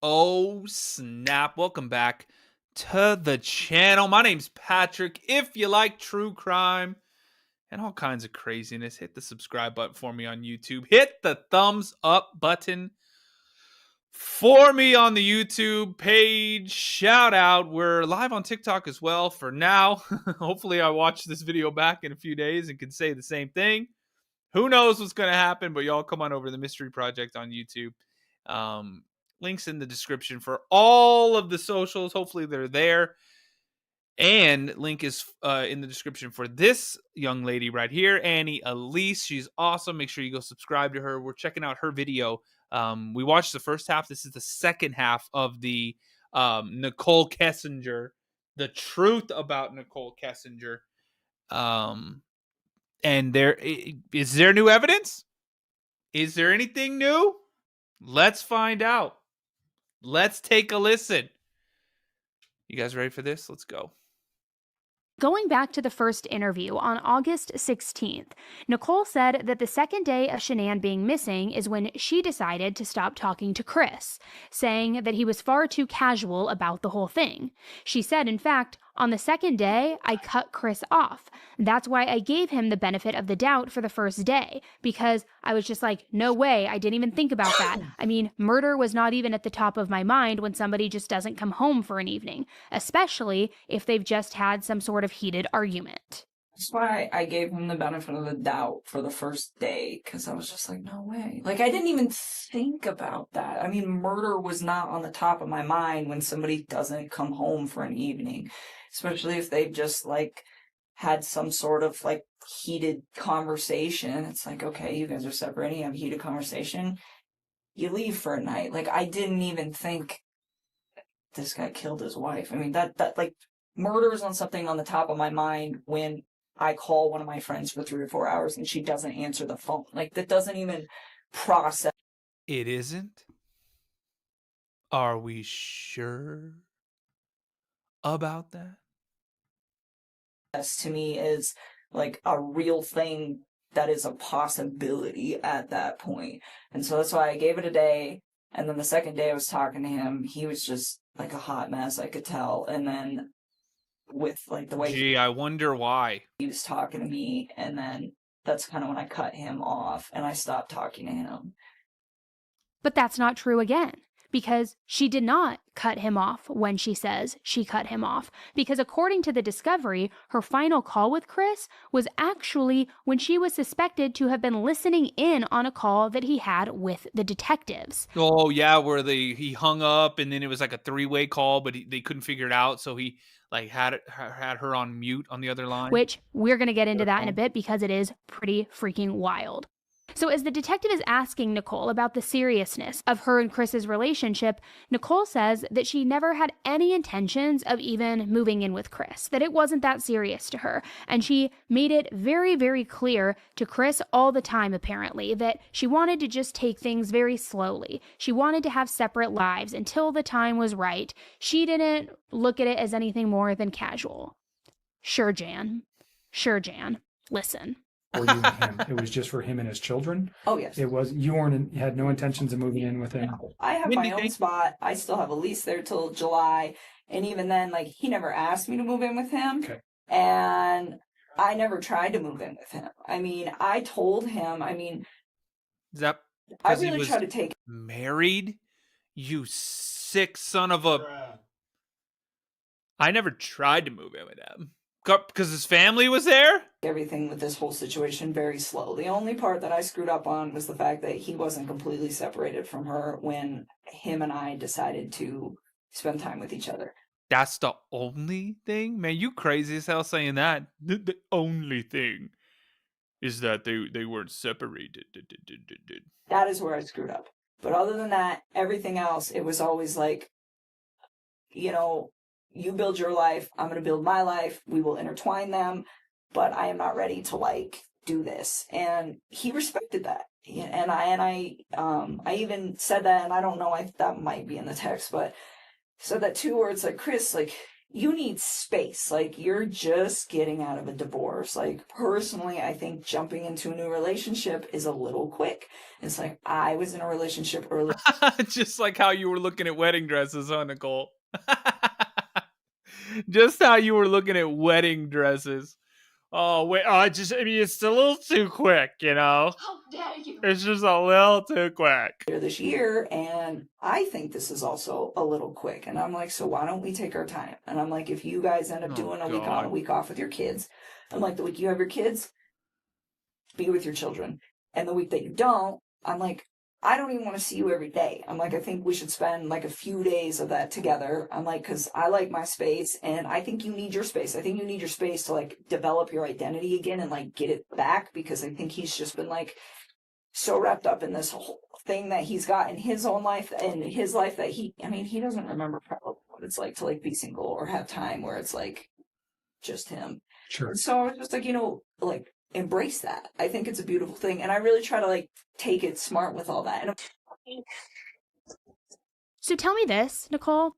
Oh, snap. Welcome back to the channel. My name's Patrick. If you like true crime and all kinds of craziness, hit the subscribe button for me on YouTube. Hit the thumbs up button for me on the YouTube page. Shout out. We're live on TikTok as well for now. Hopefully, I watch this video back in a few days and can say the same thing. Who knows what's going to happen, but y'all come on over to the Mystery Project on YouTube. Links in the description for all of the socials. Hopefully they're there. And link is in the description for this young lady right here, Annie Elise. She's awesome. Make sure you go subscribe to her. We're checking out her video. We watched the first half. This is the second half of the Nichol Kessinger, the truth about Nichol Kessinger. And is there new evidence? Is there anything new? Let's find out. Let's take a listen. You guys ready for this? Let's go. Going back to the first interview on August 16th, Nichol said that the second day of Shanann being missing is when she decided to stop talking to Chris, saying that he was far too casual about the whole thing. She said, in fact, on the second day, I cut Chris off. That's why I gave him the benefit of the doubt for the first day, because I was just like, no way, I didn't even think about that. I mean, murder was not even at the top of my mind when somebody just doesn't come home for an evening, especially if they've just had some sort of heated argument. That's why I gave him the benefit of the doubt for the first day, because I was just like, no way. Like, I didn't even think about that. I mean, murder was not on the top of my mind when somebody doesn't come home for an evening, especially if they've just, like, had some sort of, like, heated conversation. It's like, okay, you guys are separating, you have a heated conversation, you leave for a night. Like, I didn't even think this guy killed his wife. I mean, that like, murder is on something on the top of my mind when I call one of my friends for 3 or 4 hours and she doesn't answer the phone. Like, that doesn't even process. It isn't? Are we sure about that? To me is like a real thing that is a possibility at that point. And so that's why I gave it a day. And then the second day I was talking to him, he was just like a hot mess, I could tell. And then with like the way I wonder why he was talking to me, and then that's kind of when I cut him off and I stopped talking to him. But that's not true again, because she did not cut him off when she says she cut him off, because according to the discovery, her final call with Chris was actually when she was suspected to have been listening in on a call that he had with the detectives. Oh yeah, where he hung up and then it was like a three-way call, but they couldn't figure it out, so he like had her on mute on the other line. Which we're going to get into that in a bit because it is pretty freaking wild. So as the detective is asking Nichol about the seriousness of her and Chris's relationship, Nichol says that she never had any intentions of even moving in with Chris, that it wasn't that serious to her. And she made it very, very clear to Chris all the time, apparently, that she wanted to just take things very slowly. She wanted to have separate lives until the time was right. She didn't look at it as anything more than casual. Sure, Jan. Listen. For you and him, it was just for him and his children. Oh yes, it was. You had no intentions of moving in with him. I have my own spot. I still have a lease there till July, and even then, like, he never asked me to move in with him. Okay. And I never tried to move in with him. I mean, I told him. I mean, I really tried to take married. You sick son of a! I never tried to move in with him. Because his family was there? Everything with this whole situation very slow. The only part that I screwed up on was the fact that he wasn't completely separated from her when him and I decided to spend time with each other. That's the only thing? Man, you crazy as hell saying that. The only thing is that they weren't separated. That is where I screwed up. But other than that, everything else, it was always like, you know, you build your life, I'm going to build my life, we will intertwine them, but I am not ready to, like, do this. And he respected that. And I even said that, and I don't know, that might be in the text, but said that too, where it's like, Chris, like, you need space. Like, you're just getting out of a divorce. Like, personally, I think jumping into a new relationship is a little quick. It's like, I was in a relationship early. Just like how you were looking at wedding dresses, huh, Nicole? Just how you were looking at wedding dresses. Oh, wait. I mean, it's a little too quick, you know? How dare you? It's just a little too quick. This year, and I think this is also a little quick. And I'm like, so why don't we take our time? And I'm like, if you guys end up doing a week on, a week off with your kids, I'm like, the week you have your kids, be with your children. And the week that you don't, I'm like, I don't even want to see you every day. I'm like, I think we should spend like a few days of that together. I'm like, because I like my space, and I think you need your space. I think you need your space to like develop your identity again and like get it back, because I think he's just been like so wrapped up in this whole thing that he's got in his own life and his life that he doesn't remember probably what it's like to like be single or have time where it's like just him. Sure. And so I was just like, like, embrace that. I think it's a beautiful thing, and I really try to like take it smart with all that. And So tell me this, Nicole.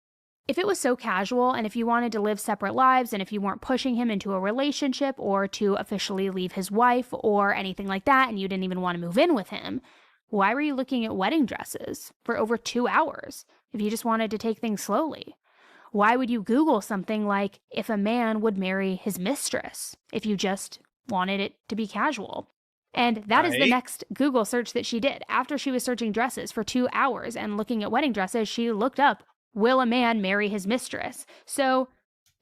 If it was so casual, and if you wanted to live separate lives, and if you weren't pushing him into a relationship or to officially leave his wife or anything like that, and you didn't even want to move in with him, why were you looking at wedding dresses for over 2 hours if you just wanted to take things slowly? Why would you Google something like if a man would marry his mistress if you just wanted it to be casual? And that is the Right. next Google search that she did. After she was searching dresses for 2 hours and looking at wedding dresses, she looked up, will a man marry his mistress? So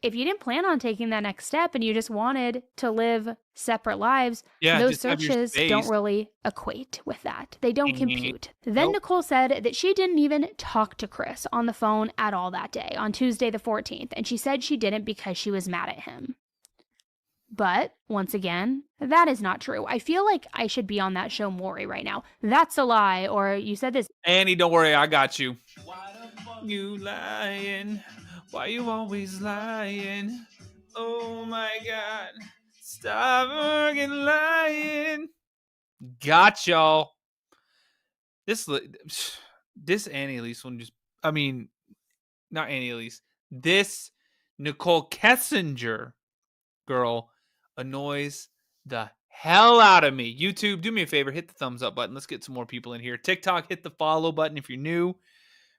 if you didn't plan on taking that next step and you just wanted to live separate lives, Yeah, those just have your searches don't space. really equate with that. They don't Mhm. compute. Then Nope. Nicole said that she didn't even talk to Chris on the phone at all that day, on Tuesday the 14th, and she said she didn't because she was mad at him. But once again, that is not true. I feel like I should be on that show Maury right now. That's a lie. Or you said this. Annie, don't worry, I got you. You lying? Why you always lying? Oh my God! Stop fucking lying. Got y'all. This Annie Elise one just. I mean, not Annie Elise. This Nichol Kessinger girl annoys the hell out of me. YouTube, do me a favor, hit the thumbs up button. Let's get some more people in here. TikTok, hit the follow button if you're new.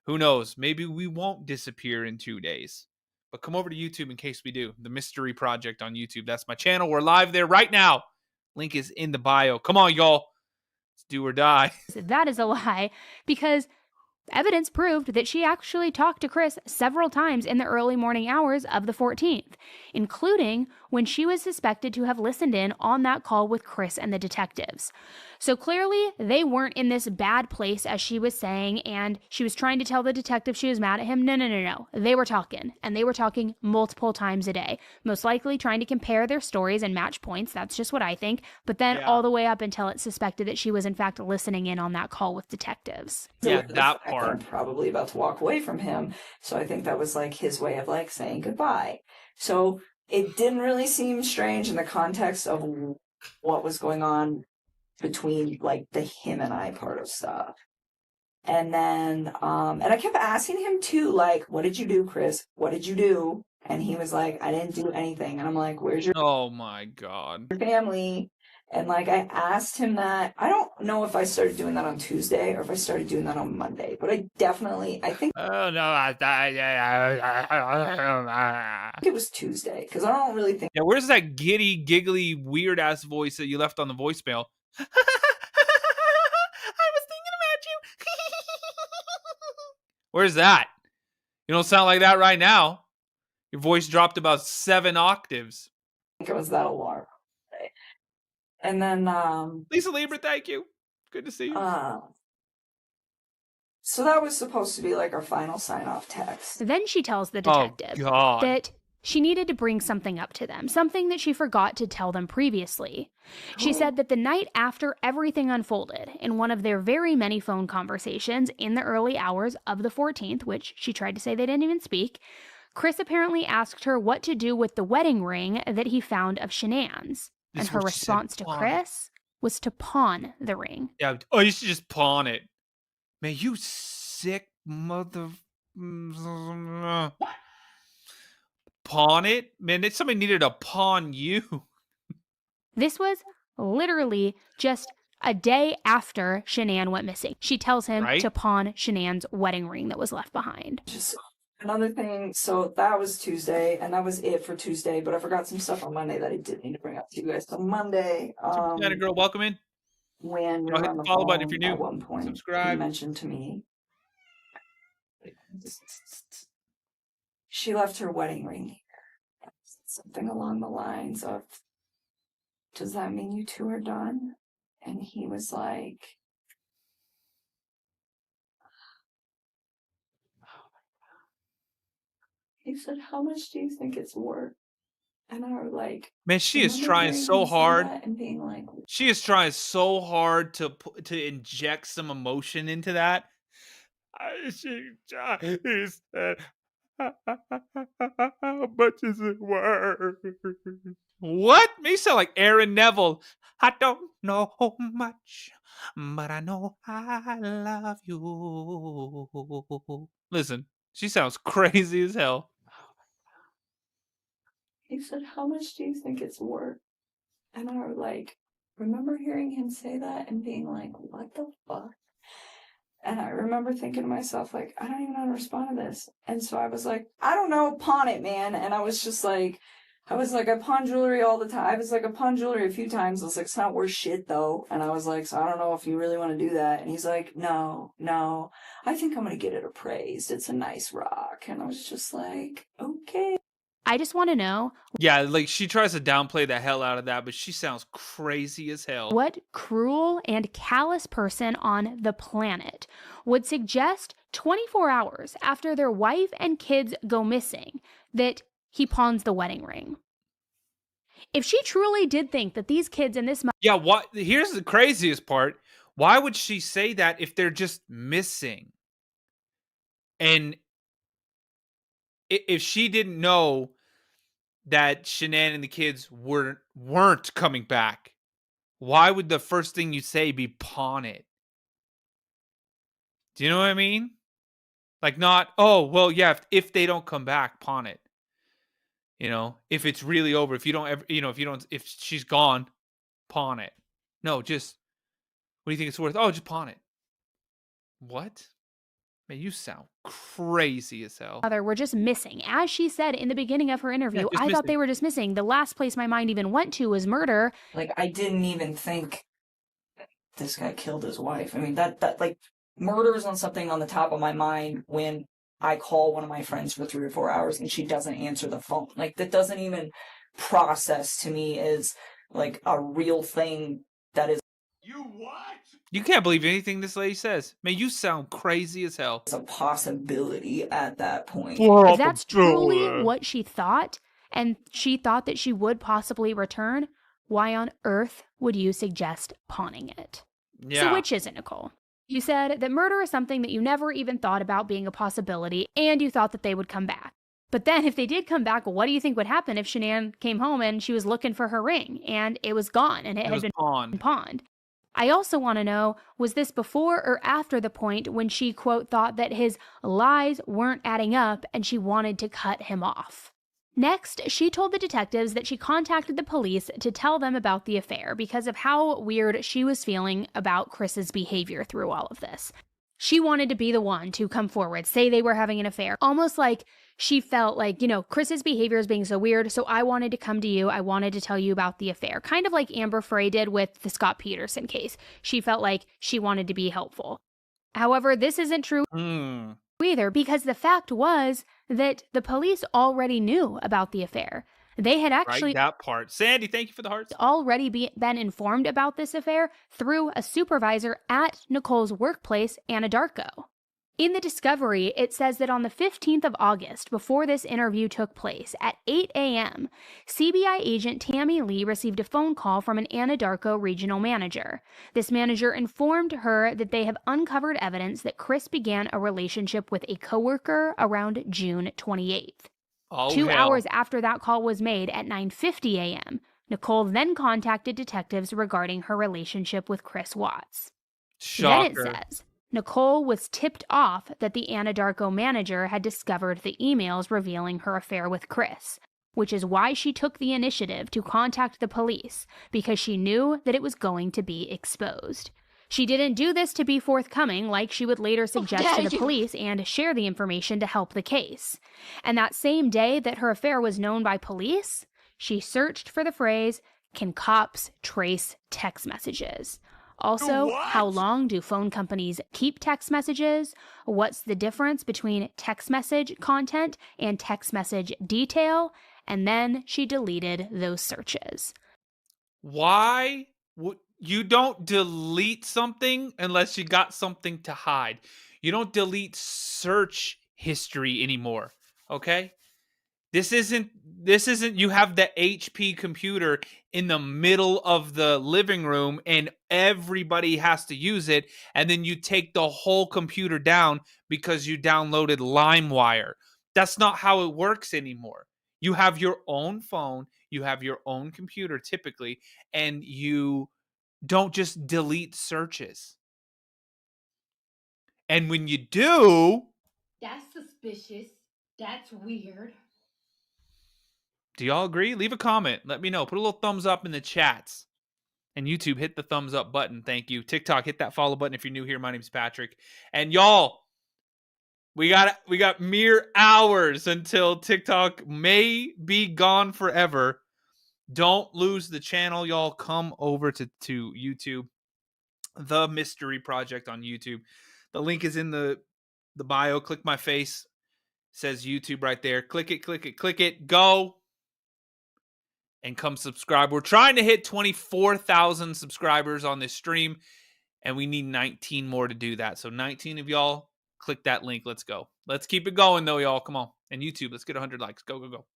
Who knows? Maybe we won't disappear in 2 days. But come over to YouTube in case we do. The Mystery Project on YouTube. That's my channel. We're live there right now. Link is in the bio. Come on, y'all. Let's do or die. That is a lie, because evidence proved that she actually talked to Chris several times in the early morning hours of the 14th, including when she was suspected to have listened in on that call with Chris and the detectives. So clearly, they weren't in this bad place as she was saying, and she was trying to tell the detective she was mad at him. No. They were talking, and they were talking multiple times a day, most likely trying to compare their stories and match points. That's just what I think. But then all the way up until it's suspected that she was in fact listening in on that call with detectives. Yeah, the that fact that part. I'm probably about to walk away from him. So I think that was like his way of like saying goodbye. So it didn't really seem strange in the context of what was going on between like the him and I part of stuff. And then and I kept asking him too, like, what did you do, Chris? What did you do? And he was like, I didn't do anything. And I'm like, where's your Oh my God. family? And like I asked him that. I don't know if I started doing that on Tuesday or if I started doing that on Monday, but I think Oh no. it was Tuesday, because I don't really think Yeah, where's that giddy, giggly, weird ass voice that you left on the voicemail? I was thinking about you. Where's that? You don't sound like that right now. Your voice dropped about 7 octaves. it was that alarm. And then Lisa Lieber, thank you. Good to see you. so that was supposed to be like our final sign-off text. Then she tells the Oh detective God. that she needed to bring something up to them, something that she forgot to tell them previously. She said that the night after everything unfolded, in one of their very many phone conversations in the early hours of the 14th, which she tried to say they didn't even speak, Chris apparently asked her what to do with the wedding ring that he found of Shanann's. This And is her what she said, response to pawn it. Chris was to pawn the ring. Yeah. Oh, you should just pawn it. Man, you sick mother. pawn it? Man, somebody needed to pawn you. This was literally just a day after Shanann went missing. She tells him Right? to pawn Shanann's wedding ring that was left behind. Just another thing, so that was Tuesday, and that was it for Tuesday, but I forgot some stuff on Monday that I did need to bring up to you guys. So Monday, Super Girl, welcome in. when we I'll were hit on the the follow button if phone you're at new. one point, he Subscribe. mentioned to me she left her wedding ring here. Something along the lines of, does that mean you two are done? And he was like, he said, how much do you think it's worth? And I was like, Man, she is remember trying hearing so him say hard. that and being like, She is trying so hard to inject some emotion into that. She said, how much is it worth? What? Me sound like Aaron Neville. I don't know much, but I know I love you. Listen, she sounds crazy as hell. he said, how much do you think it's worth? And I was like, remember hearing him say that and being like, what the fuck? And I remember thinking to myself, like, I don't even know how to respond to this. And so I was like, I don't know, pawn it, man. And I was just like, I pawn jewelry all the time. I was like, I pawn jewelry a few times. I was like, it's not worth shit, though. And I was like, so I don't know if you really want to do that. And he's like, no, I think I'm going to get it appraised. It's a nice rock. And I was just like, okay. I just want to know, Yeah, like she tries to downplay the hell out of that, but she sounds crazy as hell. what cruel and callous person on the planet would suggest 24 hours after their wife and kids go missing that he pawns the wedding ring? If she truly did think that these kids in this Yeah, what? Here's the craziest part. Why would she say that if they're just missing? And if she didn't know that Shanann and the kids weren't coming back, why would the first thing you say be pawn it? Do you know what I mean? Like not, oh, well, yeah, if they don't come back, pawn it. You know, if it's really over, if you don't ever, if she's gone, pawn it. No, just, what do you think it's worth? Oh, just pawn it. What? Man, you sound crazy as hell. mother were just missing. As she said in the beginning of her interview, just I thought missing. they were just missing. The last place my mind even went to was murder. Like, I didn't even think this guy killed his wife. I mean, that like, murder is on something on the top of my mind when I call one of my friends for 3 or 4 hours and she doesn't answer the phone. Like, that doesn't even process to me as, like, a real thing that is You what? You can't believe anything this lady says. Man, you sound crazy as hell. a possibility at that point. If that's truly what she thought, and she thought that she would possibly return, why on earth would you suggest pawning it? Yeah. So which is it, Nicole? You said that murder is something that you never even thought about being a possibility, and you thought that they would come back. But then if they did come back, what do you think would happen if Shanann came home and she was looking for her ring, and it was gone, and it had been pawned? I also want to know, was this before or after the point when she, quote, thought that his lies weren't adding up and she wanted to cut him off? Next, she told the detectives that she contacted the police to tell them about the affair because of how weird she was feeling about Chris's behavior through all of this. She wanted to be the one to come forward, say they were having an affair, almost like she felt like, Chris's behavior is being so weird, so I wanted to come to you. I wanted to tell you about the affair. Kind of like Amber Frey did with the Scott Peterson case. She felt like she wanted to be helpful. However, this isn't true either, because the fact was that the police already knew about the affair. They had actually that part. Sandy, thank you for the hearts. Already been informed about this affair through a supervisor at Nicole's workplace, Anadarko. In the discovery, it says that on the 15th of August, before this interview took place, at 8 a.m., CBI agent Tammy Lee received a phone call from an Anadarko regional manager. This manager informed her that they have uncovered evidence that Chris began a relationship with a coworker around June 28th. 2 hours after that call was made at 9:50 a.m., Nicole then contacted detectives regarding her relationship with Chris Watts. Shocker. Then it says Nichol was tipped off that the Anadarko manager had discovered the emails revealing her affair with Chris, which is why she took the initiative to contact the police, because she knew that it was going to be exposed. She didn't do this to be forthcoming, like she would later suggest to the police and share the information to help the case. And that same day that her affair was known by police, she searched for the phrase, "Can cops trace text messages?" Also, how long do phone companies keep text messages? What's the difference between text message content and text message detail? And then she deleted those searches. Why would you don't delete something unless you got something to hide? You don't delete search history anymore, okay? This isn't you have the HP computer in the middle of the living room and everybody has to use it, and then you take the whole computer down because you downloaded LimeWire. That's not how it works anymore. You have your own phone, you have your own computer typically, and you don't just delete searches. And when you do, That's suspicious. That's weird. do y'all agree? Leave a comment. Let me know. Put a little thumbs up in the chats. And YouTube, hit the thumbs up button. Thank you. TikTok, hit that follow button if you're new here. My name's Patrick. And y'all, we got mere hours until TikTok may be gone forever. Don't lose the channel, y'all. Come over to YouTube. The Mystery Project on YouTube. The link is in the bio. Click my face. It says YouTube right there. Click it, click it, click it. Go. And come subscribe. We're trying to hit 24,000 subscribers on this stream, and we need 19 more to do that. So 19 of y'all, click that link. Let's go. Let's keep it going, though, y'all. Come on. And YouTube, let's get 100 likes. Go, go, go.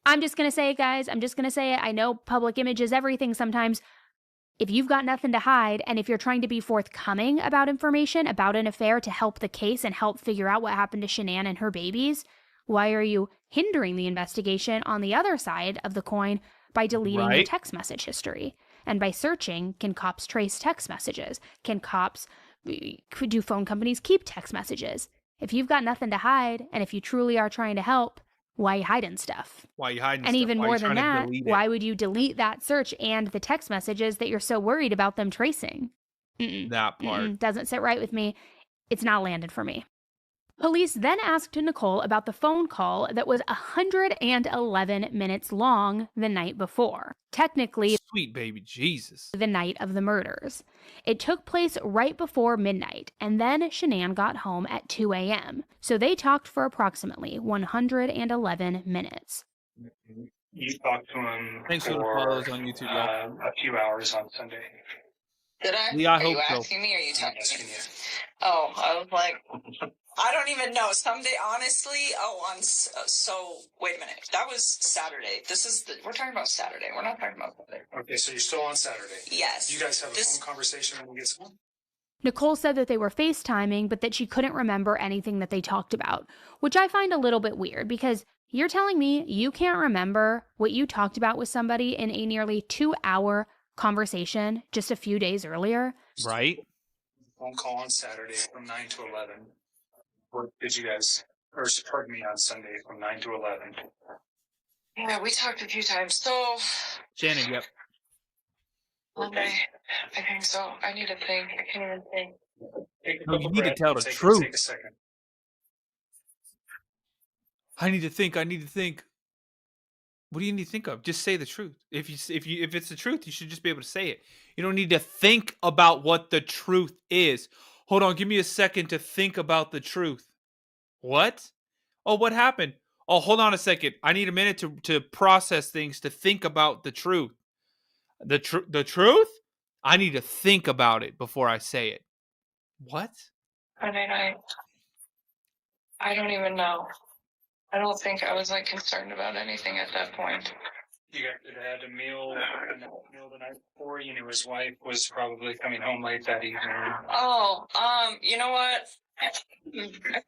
I'm just going to say it, guys. I'm just going to say it. I know public image is everything sometimes. If you've got nothing to hide, and if you're trying to be forthcoming about information about an affair to help the case and help figure out what happened to Shanann and her babies, why are you hindering the investigation on the other side of the coin by deleting the text message history? And by searching, can cops trace text messages? Can do phone companies keep text messages? If you've got nothing to hide, and if you truly are trying to help, why are you hiding stuff? Why are you hiding And stuff? even Why are more you than trying to that, delete why it? would you delete that search and the text messages that you're so worried about them tracing? That part. Doesn't sit right with me. It's not landed for me. Police then asked Nichol about the phone call that was 111 minutes long the night before. Technically, Sweet baby Jesus. the night of the murders. It took place right before midnight, and then Shanann got home at 2 a.m. So they talked for approximately 111 minutes. You talked to him Thanks for the for follows on YouTube, y'all. a few hours on Sunday. Did I? Yeah, I Are you hope so. asking me or are you I'm talking asking me? you. Oh, I was like, I don't even know. Someday, honestly, so wait a minute. That was Saturday. We're talking about Saturday. We're not talking about Sunday. Okay, so you're still on Saturday. Yes. You guys have a phone conversation when we get home? Nichol said that they were FaceTiming, but that she couldn't remember anything that they talked about, which I find a little bit weird because you're telling me you can't remember what you talked about with somebody in a nearly 2-hour conversation just a few days earlier. Right? Phone call on Saturday from 9 to 11. Or did you guys, or pardon me, on Sunday from 9 to 11? Yeah, we talked a few times. So, Shannon, yep. Monday, I think so. I need to think. I can't even think. Take a No, you couple need to breaths tell and the take truth. a second. I need to think. What do you need to think of? Just say the truth. If it's the truth, you should just be able to say it. You don't need to think about what the truth is. Hold on, give me a second to think about the truth. What? Oh, what happened? Oh, hold on a second. I need a minute to process things, to think about the truth. The truth? I need to think about it before I say it. What? Monday night. I don't even know. I don't think I was concerned about anything at that point. You guys had a meal the night before. You knew his wife was probably coming home late that evening. Oh, you know what? I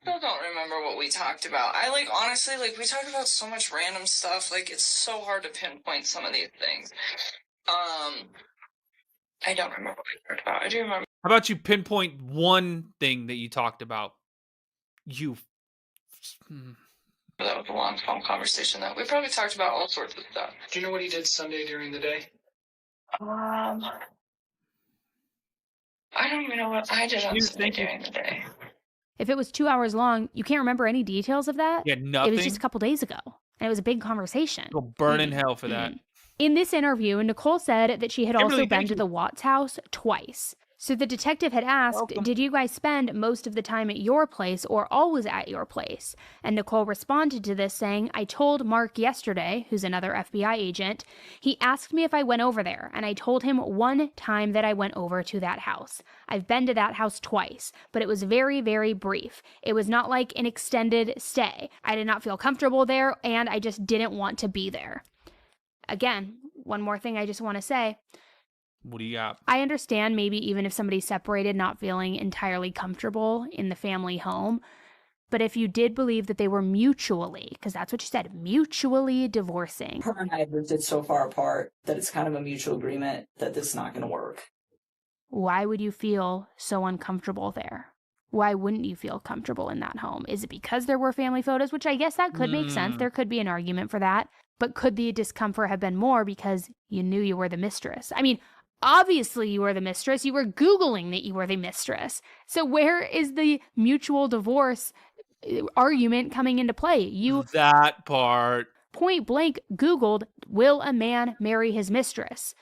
still don't remember what we talked about. Honestly, we talk about so much random stuff. It's so hard to pinpoint some of these things. I don't remember what we talked about. I do remember How about you pinpoint one thing that you talked about? That was a long phone conversation, though. We probably talked about all sorts of stuff. Do you know what he did Sunday during the day? I don't even know what I did on Here's Sunday thinking- during the day. If it was 2 hours long, you can't remember any details of that? Yeah, It nothing. was just a couple days ago, and it was a big conversation. Go burn in hell for that. In this interview, Nichol said that she had Kimberly, also been thank to you. the Watts house twice. So the detective had asked, Welcome. did you guys spend most of the time at your place or always at your place? And Nichol responded to this saying, I told Mark yesterday, who's another FBI agent, he asked me if I went over there, and I told him one time that I went over to that house. I've been to that house twice, but it was very, very brief. It was not like an extended stay. I did not feel comfortable there, and I just didn't want to be there. Again, one more thing I just want to say. What do you got? I understand maybe even if somebody's separated, not feeling entirely comfortable in the family home. But if you did believe that they were mutually, because that's what you said, mutually divorcing. Her and I have drifted so far apart that it's kind of a mutual agreement that this is not going to work. Why would you feel so uncomfortable there? Why wouldn't you feel comfortable in that home? Is it because there were family photos? Which I guess that could make sense. There could be an argument for that. But could the discomfort have been more because you knew you were the mistress? I mean, obviously you were the mistress. You were Googling that you were the mistress. So where is the mutual divorce argument coming into play? You That part. point blank Googled, will a man marry his mistress?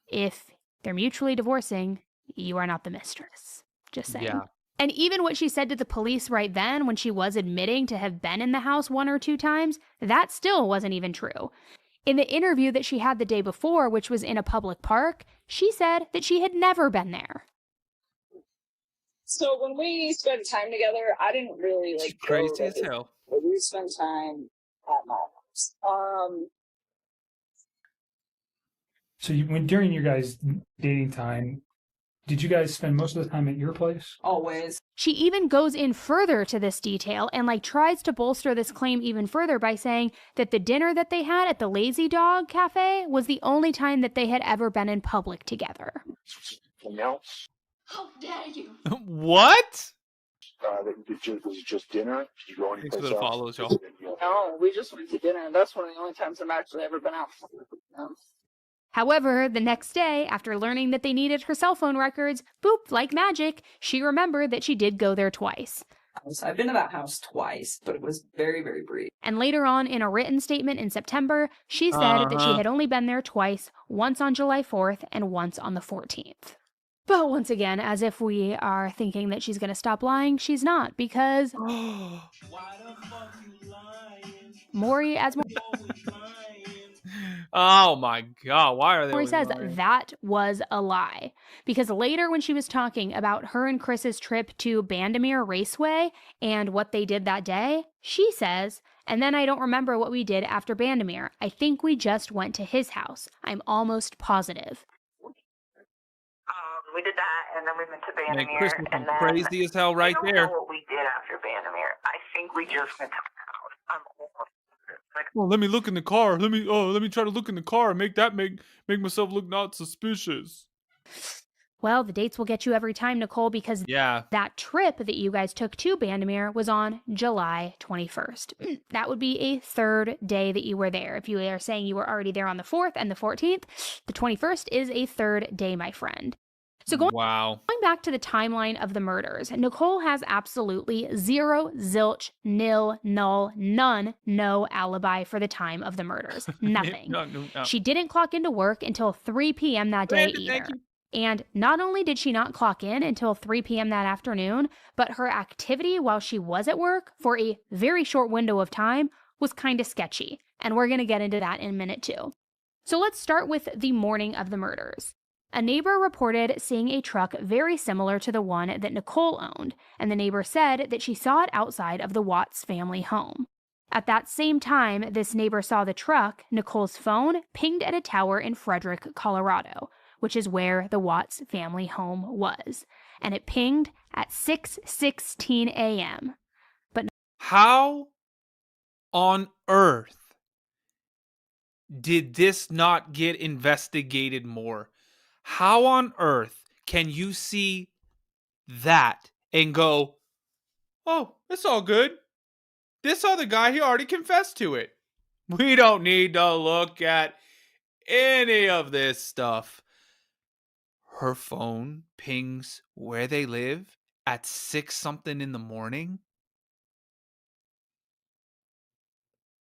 If they're mutually divorcing, you are not the mistress. Just saying. Yeah. And even what she said to the police right then when she was admitting to have been in the house 1 or 2 times, that still wasn't even true. In the interview that she had the day before, which was in a public park, she said that she had never been there. So when we spent time together, I didn't really She's like crazy go as to- hell. We spent time at my house. So during your guys' dating time, did you guys spend most of the time at your place? Always. She even goes in further to this detail and tries to bolster this claim even further by saying that the dinner that they had at the Lazy Dog Cafe was the only time that they had ever been in public together. No, How dare you? What? was it just dinner? Did you go Thanks anyplace for the else? follows, y'all. No, we just went to dinner. That's one of the only times I've actually ever been out. However, the next day, after learning that they needed her cell phone records, boop, like magic, she remembered that she did go there twice. I've been to that house twice, but it was very, very brief. And later on, in a written statement in September, she said that she had only been there twice, once on July 4th and once on the 14th. But once again, as if we are thinking that she's going to stop lying, she's not, because Maury, as Oh my god, why are they Maury always says, lying? that was a lie. Because later when she was talking about her and Chris's trip to Bandamere Raceway and what they did that day, she says, and then I don't remember what we did after Bandamere. I think we just went to his house. I'm almost positive. We did that, and then we went to Man, Bandamere, Chris was and then crazy as hell right I don't there. know what we did after Bandamere. I think we just went to my house. I'm almost like, Well, let me look in the car. Let me try to look in the car and make myself look not suspicious. Well, the dates will get you every time, Nicole, because Yeah. that trip that you guys took to Bandamere was on July 21st. That would be a third day that you were there. If you are saying you were already there on the 4th and the 14th, the 21st is a third day, my friend. So going back to the timeline of the murders, Nichol has absolutely zero, zilch, nil, null, none, no alibi for the time of the murders. Nothing. No. She didn't clock into work until 3 p.m. that day either. And not only did she not clock in until 3 p.m. that afternoon, but her activity while she was at work for a very short window of time was kind of sketchy. And we're going to get into that in a minute too. So let's start with the morning of the murders. A neighbor reported seeing a truck very similar to the one that Nichol owned, and the neighbor said that she saw it outside of the Watts family home. At that same time this neighbor saw the truck, Nichole's phone pinged at a tower in Frederick, Colorado, which is where the Watts family home was, and it pinged at 6:16 a.m. But how on earth did this not get investigated more? How on earth can you see that and go, oh, it's all good. This other guy, he already confessed to it. We don't need to look at any of this stuff. Her phone pings where they live at 6 something in the morning.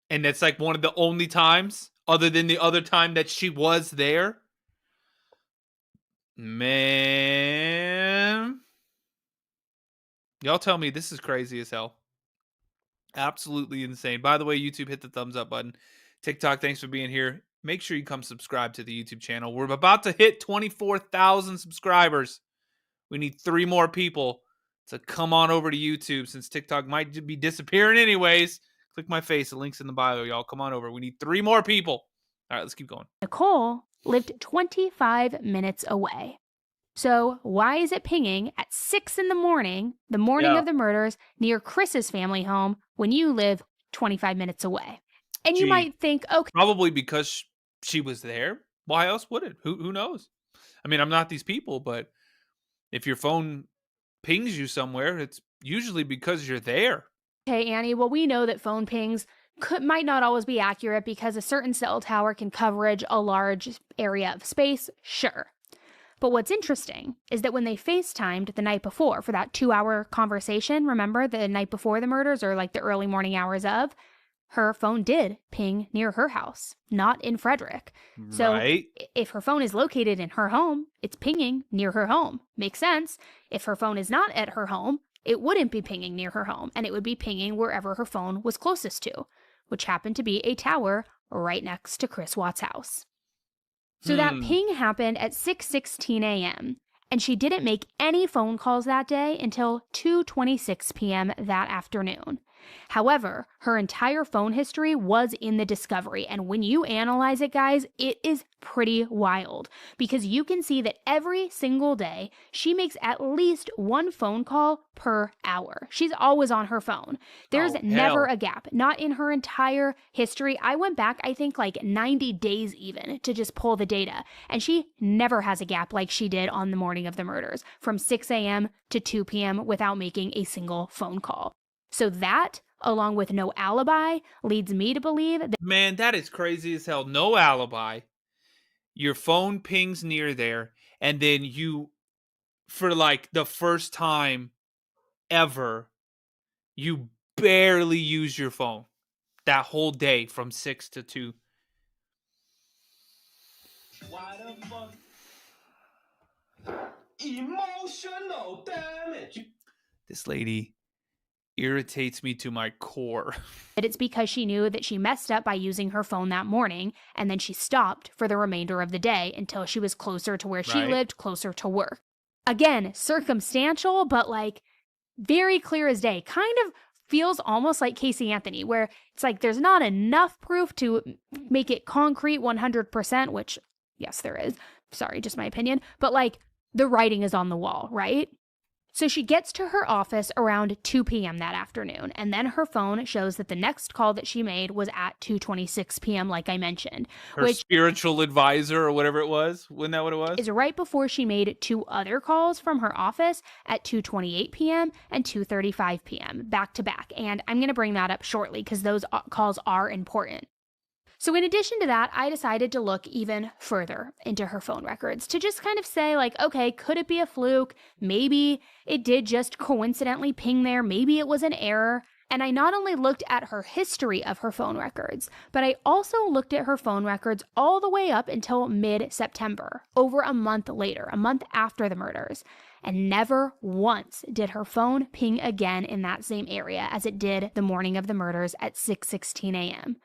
And that's like one of the only times, other than the other time that she was there. Man. Y'all tell me this is crazy as hell. Absolutely insane. By the way, YouTube, hit the thumbs up button. TikTok, thanks for being here. Make sure you come subscribe to the YouTube channel. We're about to hit 24,000 subscribers. We need 3 more people to come on over to YouTube since TikTok might be disappearing anyways. Click my face. The link's in the bio, y'all. Come on over. We need 3 more people. All right, let's keep going. Nichol lived 25 minutes away. So why is it pinging at 6 in the morning Yeah. of the murders, near Chris's family home, when you live 25 minutes away? And you Gee. might think, okay, Probably because she was there. Why else would it? Who knows? I mean, I'm not these people, but if your phone pings you somewhere, it's usually because you're there. Annie, well, we know that phone pings might not always be accurate because a certain cell tower can coverage a large area of space, sure. But what's interesting is that when they FaceTimed the night before for that 2-hour conversation, remember the night before the murders or like the early morning hours of, her phone did ping near her house, not in Frederick. So Right. if her phone is located in her home, it's pinging near her home. Makes sense. If her phone is not at her home, it wouldn't be pinging near her home, and it would be pinging wherever her phone was closest to, which happened to be a tower right next to Chris Watts' house. So that ping happened at 6:16 a.m., and she didn't make any phone calls that day until 2:26 p.m. that afternoon. However, her entire phone history was in the discovery, and when you analyze it, guys, it is pretty wild because you can see that every single day she makes at least 1 phone call per hour. She's always on her phone. There's never a gap, not in her entire history. I went back, I think, like 90 days even to just pull the data, and she never has a gap like she did on the morning of the murders, from 6 a.m. to 2 p.m. without making a single phone call. So that, along with no alibi, leads me to believe that... Man, that is crazy as hell. No alibi. Your phone pings near there, and then you, for like the first time ever, you barely use your phone that whole day from 6 to 2. Why the fuck? Emotional damage. This lady irritates me to my core. that it's because she knew that she messed up by using her phone that morning, and then she stopped for the remainder of the day until she was closer to where she lived, closer to work. Again, circumstantial, but like very clear as day. Kind of feels almost like Casey Anthony, where it's like there's not enough proof to make it concrete 100%, which, yes, there is. Sorry, just my opinion. But like the writing is on the wall, right? So she gets to her office around 2 p.m. that afternoon, and then her phone shows that the next call that she made was at 2:26 p.m., like I mentioned. Her spiritual advisor or whatever it was. Wasn't that what it was? Is right before she made 2 other calls from her office at 2:28 p.m. and 2:35 p.m., back to back. And I'm going to bring that up shortly because those calls are important. So in addition to that, I decided to look even further into her phone records to just kind of say like, okay, could it be a fluke? Maybe it did just coincidentally ping there. Maybe it was an error. And I not only looked at her history of her phone records, but I also looked at her phone records all the way up until mid-September, over a month later, a month after the murders. And never once did her phone ping again in that same area as it did the morning of the murders at 6:16 a.m.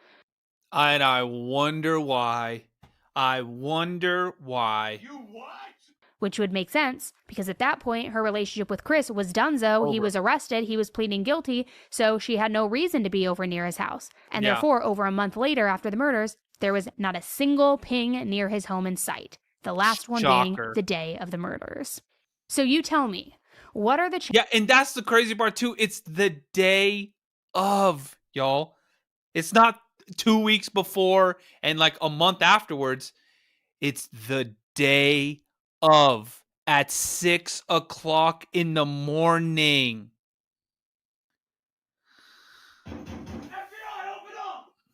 And I wonder why. You what? Which would make sense, because at that point, her relationship with Chris was donezo. He was arrested, he was pleading guilty, so she had no reason to be over near his house. And therefore, over a month later after the murders, there was not a single ping near his home in sight. The last one being the day of the murders. So you tell me, what are the chances? Yeah, and that's the crazy part too. It's the day of, y'all. It's not 2 weeks before and like a month afterwards. It's the day of. at 6 o'clock in the morning.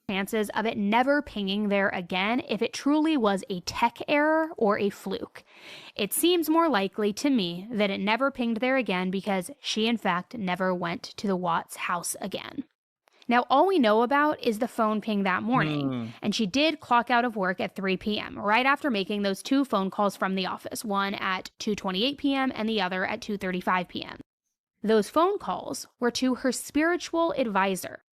Chances of it never pinging there again if it truly was a tech error or a fluke. It seems more likely to me that it never pinged there again because she in fact never went to the Watts house again. Now, all we know about is the phone ping that morning, and she did clock out of work at 3 p.m., right after making those 2 phone calls from the office, one at 2:28 p.m. and the other at 2:35 p.m. Those phone calls were to her spiritual advisor,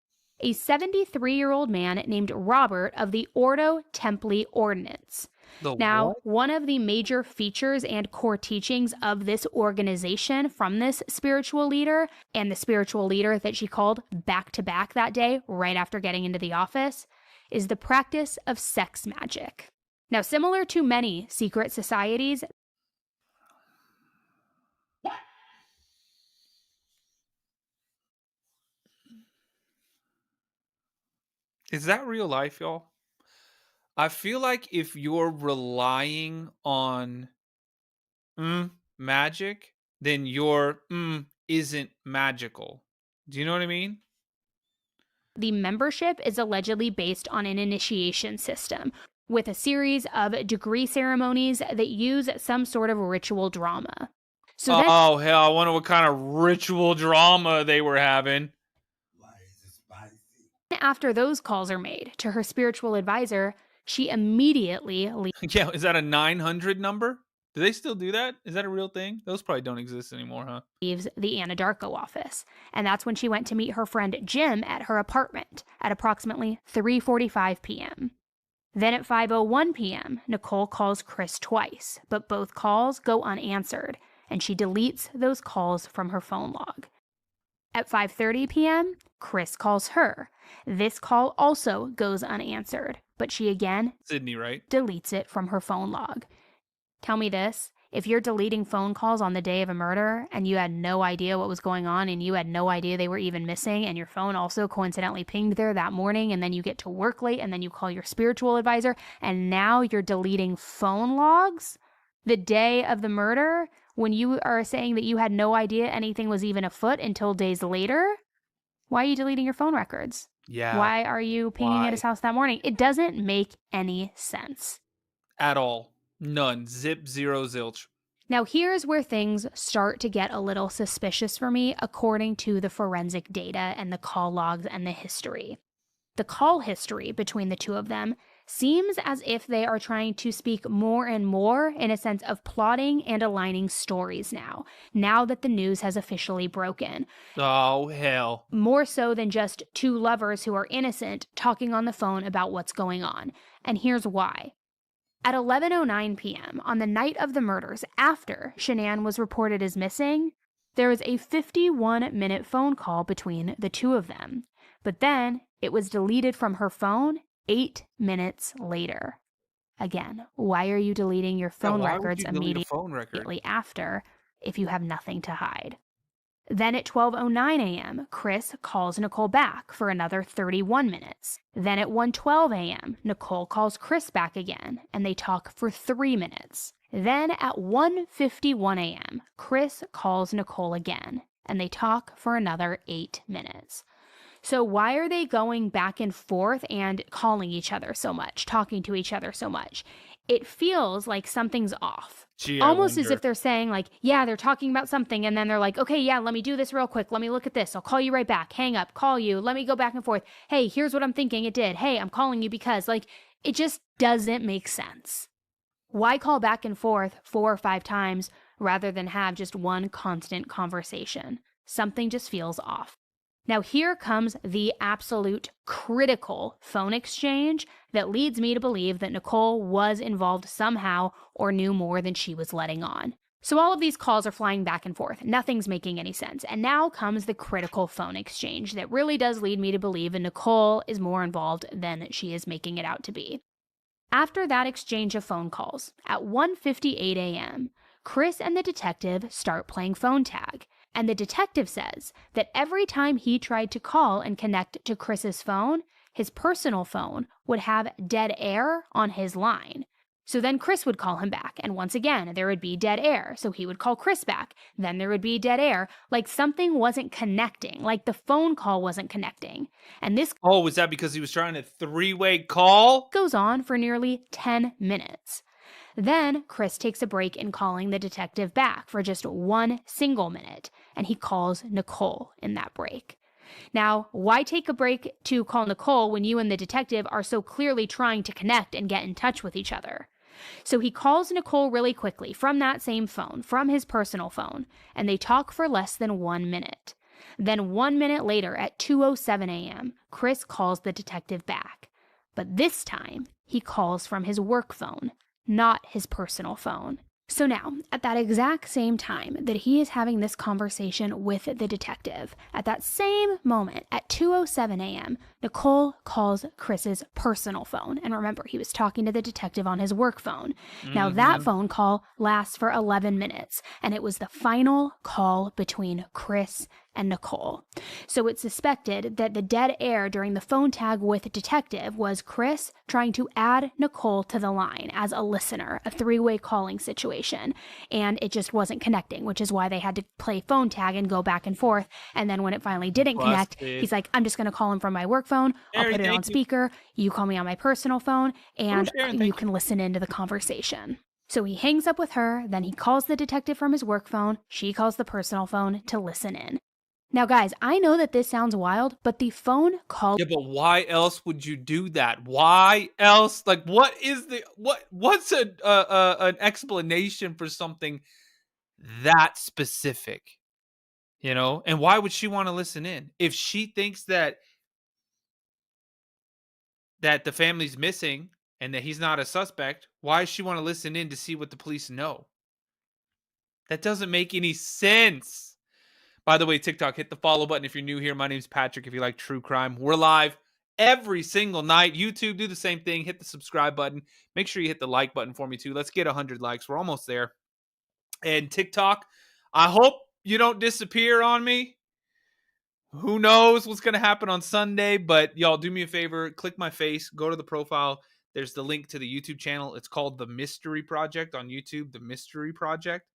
a 73-year-old man named Robert of the Ordo Templi Ordinance. Now, one of the major features and core teachings of this organization from this spiritual leader and the spiritual leader that she called back to back that day, right after getting into the office, is the practice of sex magic. Now, similar to many secret societies, Is that real life, y'all? I feel like if you're relying on magic, then your isn't magical. Do you know what I mean? the membership is allegedly based on an initiation system with a series of degree ceremonies that use some sort of ritual drama. So then, Oh, hell, I wonder what kind of ritual drama they were having. after those calls are made to her spiritual advisor, she immediately Yeah, is that a 900 number? Do they still do that? Is that a real thing? Those probably don't exist anymore, huh? leaves the Anadarko office. And that's when she went to meet her friend Jim at her apartment at approximately 3:45 p.m. Then at 5:01 p.m., Nichol calls Chris twice, but both calls go unanswered, and she deletes those calls from her phone log. At 5:30 p.m., Chris calls her. This call also goes unanswered, but she again Sydney, right? deletes it from her phone log. Tell me this, if you're deleting phone calls on the day of a murder and you had no idea what was going on and you had no idea they were even missing and your phone also coincidentally pinged there that morning and then you get to work late and then you call your spiritual advisor and now you're deleting phone logs the day of the murder when you are saying that you had no idea anything was even afoot until days later, why are you deleting your phone records? Yeah. Why are you pinging at his house that morning? It doesn't make any sense. At all. None. Zip, zero, zilch. Now, here's where things start to get a little suspicious for me, according to the forensic data and the call logs and the history. The call history between the two of them seems as if they are trying to speak more and more in a sense of plotting and aligning stories now that the news has officially broken. Oh, hell. More so than just two lovers who are innocent talking on the phone about what's going on. And here's why. At 11:09 p.m. on the night of the murders, after Shanann was reported as missing, there was a 51-minute phone call between the two of them. But then it was deleted from her phone 8 minutes later. Again, why are you deleting your phone records immediately after if you have nothing to hide? Then at 12:09 a.m., Chris calls Nichol back for another 31 minutes. Then at 1:12 a.m., Nichol calls Chris back again, and they talk for 3 minutes. Then at 1:51 a.m., Chris calls Nichol again, and they talk for another 8 minutes. So why are they going back and forth and calling each other so much, talking to each other so much? It feels like something's off. Gee, Almost as if they're saying like, yeah, they're talking about something. And then they're like, okay, yeah, let me do this real quick. Let me look at this. I'll call you right back. Hang up, call you. Let me go back and forth. Hey, here's what I'm thinking it did. Hey, I'm calling you because like, it just doesn't make sense. Why call back and forth 4 or 5 times rather than have just one constant conversation? Something just feels off. Now here comes the absolute critical phone exchange that leads me to believe that Nichol was involved somehow or knew more than she was letting on. So all of these calls are flying back and forth. Nothing's making any sense. And now comes the critical phone exchange that really does lead me to believe that Nichol is more involved than she is making it out to be. After that exchange of phone calls, at 1:58 a.m., Chris and the detective start playing phone tag. And the detective says that every time he tried to call and connect to Chris's phone, his personal phone would have dead air on his line. So then Chris would call him back, and once again, there would be dead air. So he would call Chris back. Then there would be dead air, like something wasn't connecting, like the phone call wasn't connecting. And this Oh, was that because he was trying a three-way call? goes on for nearly 10 minutes. Then Chris takes a break in calling the detective back for just 1 single minute, and he calls Nichol in that break. Now, why take a break to call Nichol when you and the detective are so clearly trying to connect and get in touch with each other? So he calls Nichol really quickly from that same phone, from his personal phone, and they talk for less than 1 minute. Then 1 minute later at 2:07 a.m., Chris calls the detective back. But this time, he calls from his work phone, not his personal phone. So now, at that exact same time that he is having this conversation with the detective, at that same moment at 2:07 a.m., Nichol calls Chris's personal phone. And remember, he was talking to the detective on his work phone. Now, that phone call lasts for 11 minutes, and it was the final call between Chris and Nichol. So it's suspected that the dead air during the phone tag with the detective was Chris trying to add Nichol to the line as a listener, a three-way calling situation, and it just wasn't connecting, which is why they had to play phone tag and go back and forth. And then when it finally didn't connect, Busted. he's like, I'm just going to call him from my work phone. I'll Harry, put it on thank you. speaker. You call me on my personal phone, and Sharon, you thank can listen into the conversation. So he hangs up with her, then he calls the detective from his work phone. She calls the personal phone to listen in. Now, guys, I know that this sounds wild, but the phone call Yeah, but why else would you do that? Why else? Like, what is the what's an explanation for something that specific? You know, and why would she want to listen in if she thinks that the family's missing and that he's not a suspect? Why does she want to listen in to see what the police know? That doesn't make any sense. By the way, TikTok, hit the follow button if you're new here. My name's Patrick. If you like true crime, we're live every single night. YouTube, do the same thing. Hit the subscribe button. Make sure you hit the like button for me too. Let's get 100 likes. We're almost there. And TikTok, I hope you don't disappear on me. Who knows what's going to happen on Sunday, but y'all do me a favor. Click my face. Go to the profile. There's the link to the YouTube channel. It's called The Mystery Project on YouTube. The Mystery Project.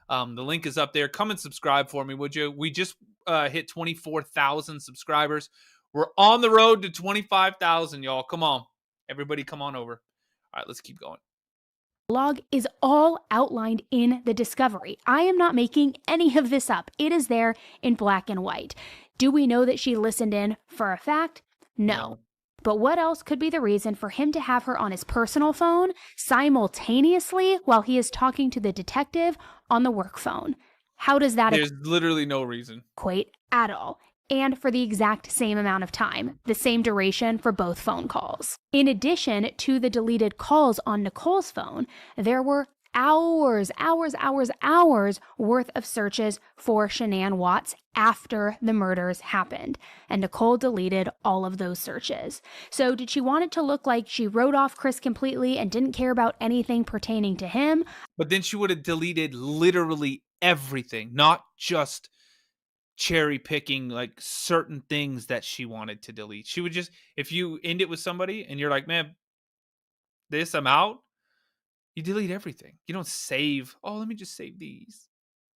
The link is up there. Come and subscribe for me, would you? We just hit 24,000 subscribers. We're on the road to 25,000, y'all. Come on. Everybody come on over. All right, let's keep going. log is all outlined in the discovery. I am not making any of this up. It is there in black and white. Do we know that she listened in for a fact? No. But what else could be the reason for him to have her on his personal phone simultaneously while he is talking to the detective on the work phone? How does that There's literally no reason. equate at all? And for the exact same amount of time, the same duration for both phone calls. In addition to the deleted calls on Nichol's phone, there were hours worth of searches for Shanann Watts after the murders happened, and Nichol deleted all of those searches. So did she want it to look like she wrote off Chris completely and didn't care about anything pertaining to him? But then she would have deleted literally everything, not just cherry picking like certain things that she wanted to delete. She would just, if you end it with somebody and you're like, man, this, I'm out, you delete everything. You don't save, oh, let me just save these.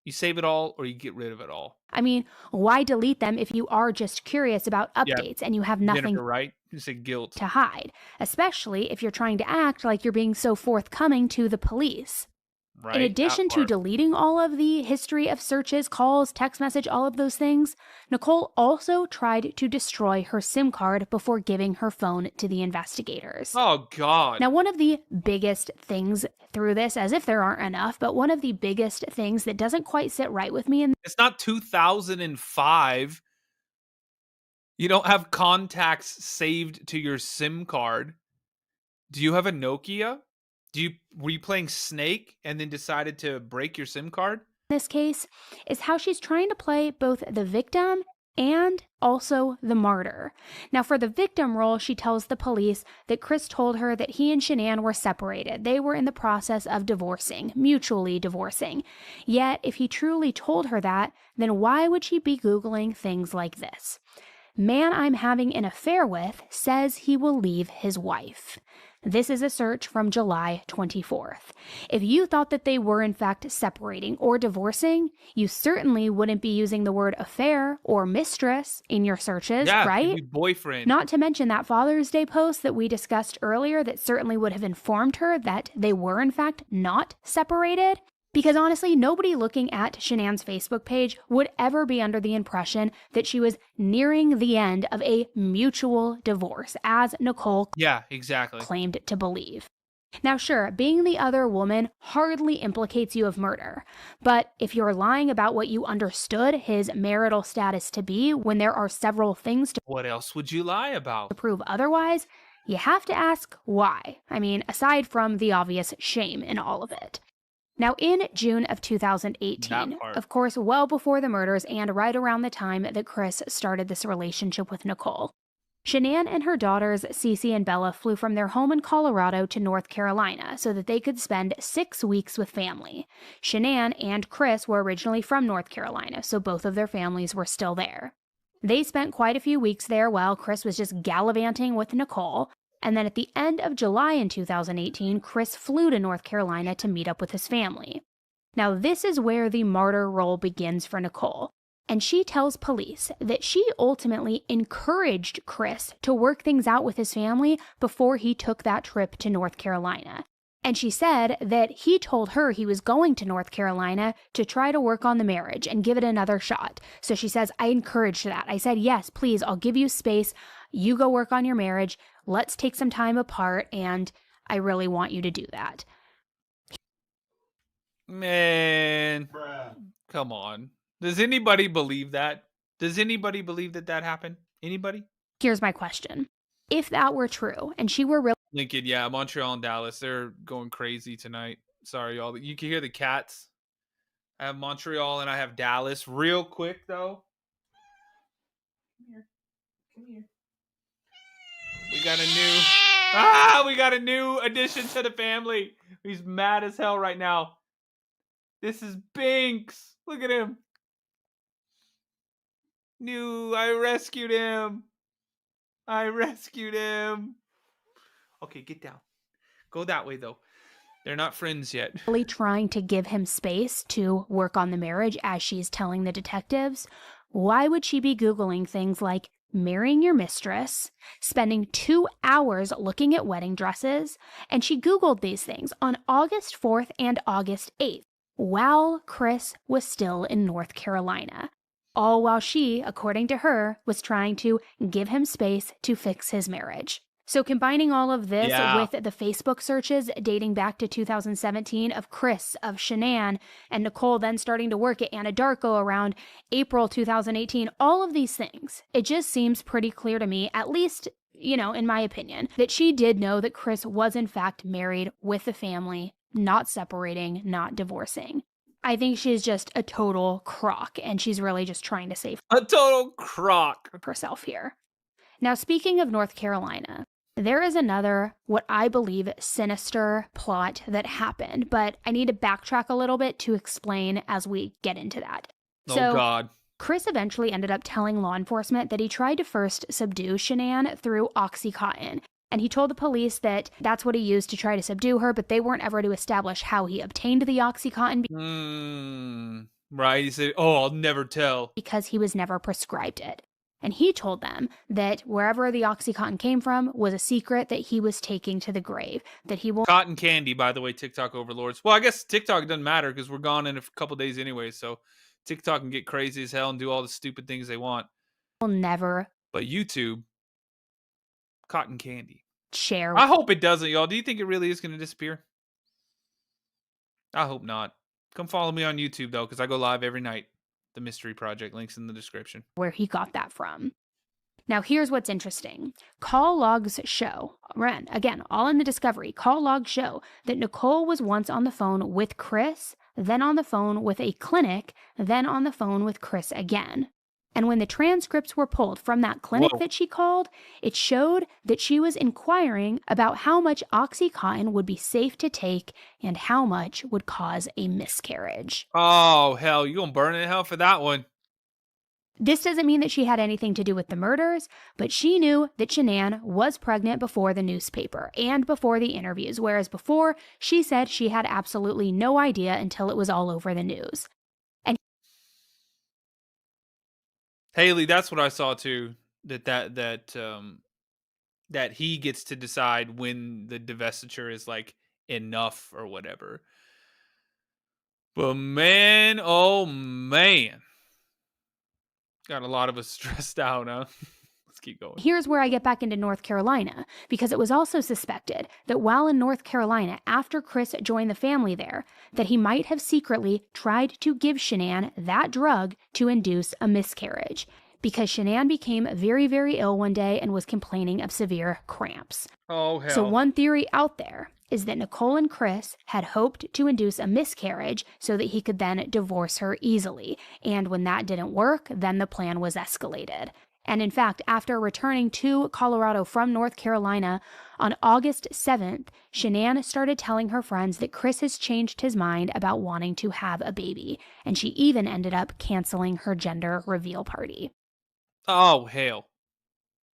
You save it all or you get rid of it all. I mean, why delete them if you are just curious about updates and you have nothing Jennifer, right? You say guilt. to hide, especially if you're trying to act like you're being so forthcoming to the police. Right. In addition to deleting all of the history of searches, calls, text message, all of those things, Nichol also tried to destroy her SIM card before giving her phone to the investigators. Oh, God. Now, one of the biggest things through this, as if there aren't enough, but one of the biggest things that doesn't quite sit right with me, and it's not 2005. You don't have contacts saved to your SIM card. Do you have a Nokia? Were you playing Snake and then decided to break your SIM card? this case, is how she's trying to play both the victim and also the martyr. Now, for the victim role, she tells the police that Chris told her that he and Shanann were separated. They were in the process of divorcing, mutually divorcing. Yet, if he truly told her that, then why would she be Googling things like this? Man I'm having an affair with says he will leave his wife. This is a search from July 24th. If you thought that they were in fact separating or divorcing, you certainly wouldn't be using the word affair or mistress in your searches, Yeah, right? it'd be boyfriend. Not to mention that Father's Day post that we discussed earlier that certainly would have informed her that they were in fact not separated. Because honestly, nobody looking at Shanann's Facebook page would ever be under the impression that she was nearing the end of a mutual divorce, as Nichol Yeah, exactly. claimed to believe. Now, sure, being the other woman hardly implicates you of murder, but if you're lying about what you understood his marital status to be when there are several things to What else would you lie about? prove otherwise, you have to ask why. I mean, aside from the obvious shame in all of it. Now, in June of 2018, That part. of course, well before the murders and right around the time that Chris started this relationship with Nichol, Shanann and her daughters, Cece and Bella, flew from their home in Colorado to North Carolina so that they could spend 6 weeks with family. Shanann and Chris were originally from North Carolina, so both of their families were still there. They spent quite a few weeks there while Chris was just gallivanting with Nichol. And then at the end of July in 2018, Chris flew to North Carolina to meet up with his family. Now, this is where the martyr role begins for Nichol. And she tells police that she ultimately encouraged Chris to work things out with his family before he took that trip to North Carolina. And she said that he told her he was going to North Carolina to try to work on the marriage and give it another shot. So she says, I encouraged that. I said, yes, please, I'll give you space. You go work on your marriage. Let's take some time apart, and I really want you to do that. Man, come on. Does anybody believe that? Does anybody believe that that happened? Anybody? Here's my question. If that were true, and she were really Lincoln, yeah, Montreal and Dallas, they're going crazy tonight. Sorry, y'all. You can hear the cats. I have Montreal and I have Dallas. Real quick, though. Come here. Come here. We got a new addition to the family. He's mad as hell right now. This is Binks. Look at him. I rescued him. Okay, get down. Go that way, though. They're not friends yet. trying to give him space to work on the marriage as she's telling the detectives, why would she be Googling things like marrying your mistress, spending 2 hours looking at wedding dresses? And she Googled these things on August 4th and August 8th, while Chris was still in North Carolina. All while she, according to her, was trying to give him space to fix his marriage. So combining all of this with the Facebook searches dating back to 2017 of Chris, of Shanann, and Nichol then starting to work at Anadarko around April 2018, all of these things, it just seems pretty clear to me, at least, in my opinion, that she did know that Chris was in fact married with the family, not separating, not divorcing. I think she's just a total crock, and she's really just trying to save a total crock herself here. Now, speaking of North Carolina, there is another, what I believe, sinister plot that happened, but I need to backtrack a little bit to explain as we get into that. Oh, God. Chris eventually ended up telling law enforcement that he tried to first subdue Shanann through OxyContin. And he told the police that that's what he used to try to subdue her, but they weren't ever to establish how he obtained the OxyContin. Right. He said, I'll never tell. Because he was never prescribed it. And he told them that wherever the OxyContin came from was a secret that he was taking to the grave. That he will Cotton candy, by the way, TikTok overlords. Well, I guess TikTok doesn't matter because we're gone in a couple days anyway. So TikTok can get crazy as hell and do all the stupid things they want. Never. But YouTube, cotton candy. Share. I hope it doesn't, y'all. Do you think it really is going to disappear? I hope not. Come follow me on YouTube, though, because I go live every night. The Mystery Project, links in the description. Where he got that from. Now, here's what's interesting. Call logs show, again, all in the discovery, call logs show that Nichol was once on the phone with Chris, then on the phone with a clinic, then on the phone with Chris again. And when the transcripts were pulled from that clinic that she called, it showed that she was inquiring about how much OxyContin would be safe to take and how much would cause a miscarriage. Oh, hell. You're going to burn in hell for that one. This doesn't mean that she had anything to do with the murders, but she knew that Shanann was pregnant before the newspaper and before the interviews, whereas before, she said she had absolutely no idea until it was all over the news. And Haley, that's what I saw too. That he gets to decide when the divestiture is like enough or whatever. But man, oh man. Got a lot of us stressed out, huh? Let's keep going. here's where I get back into North Carolina, because it was also suspected that while in North Carolina, after Chris joined the family there, that he might have secretly tried to give Shanann that drug to induce a miscarriage, because Shanann became very, very ill one day and was complaining of severe cramps. Oh, hell. So one theory out there is that Nichol and Chris had hoped to induce a miscarriage so that he could then divorce her easily. And when that didn't work, then the plan was escalated. And in fact, after returning to Colorado from North Carolina on August 7th, Shanann started telling her friends that Chris has changed his mind about wanting to have a baby. And she even ended up canceling her gender reveal party. Oh, hell.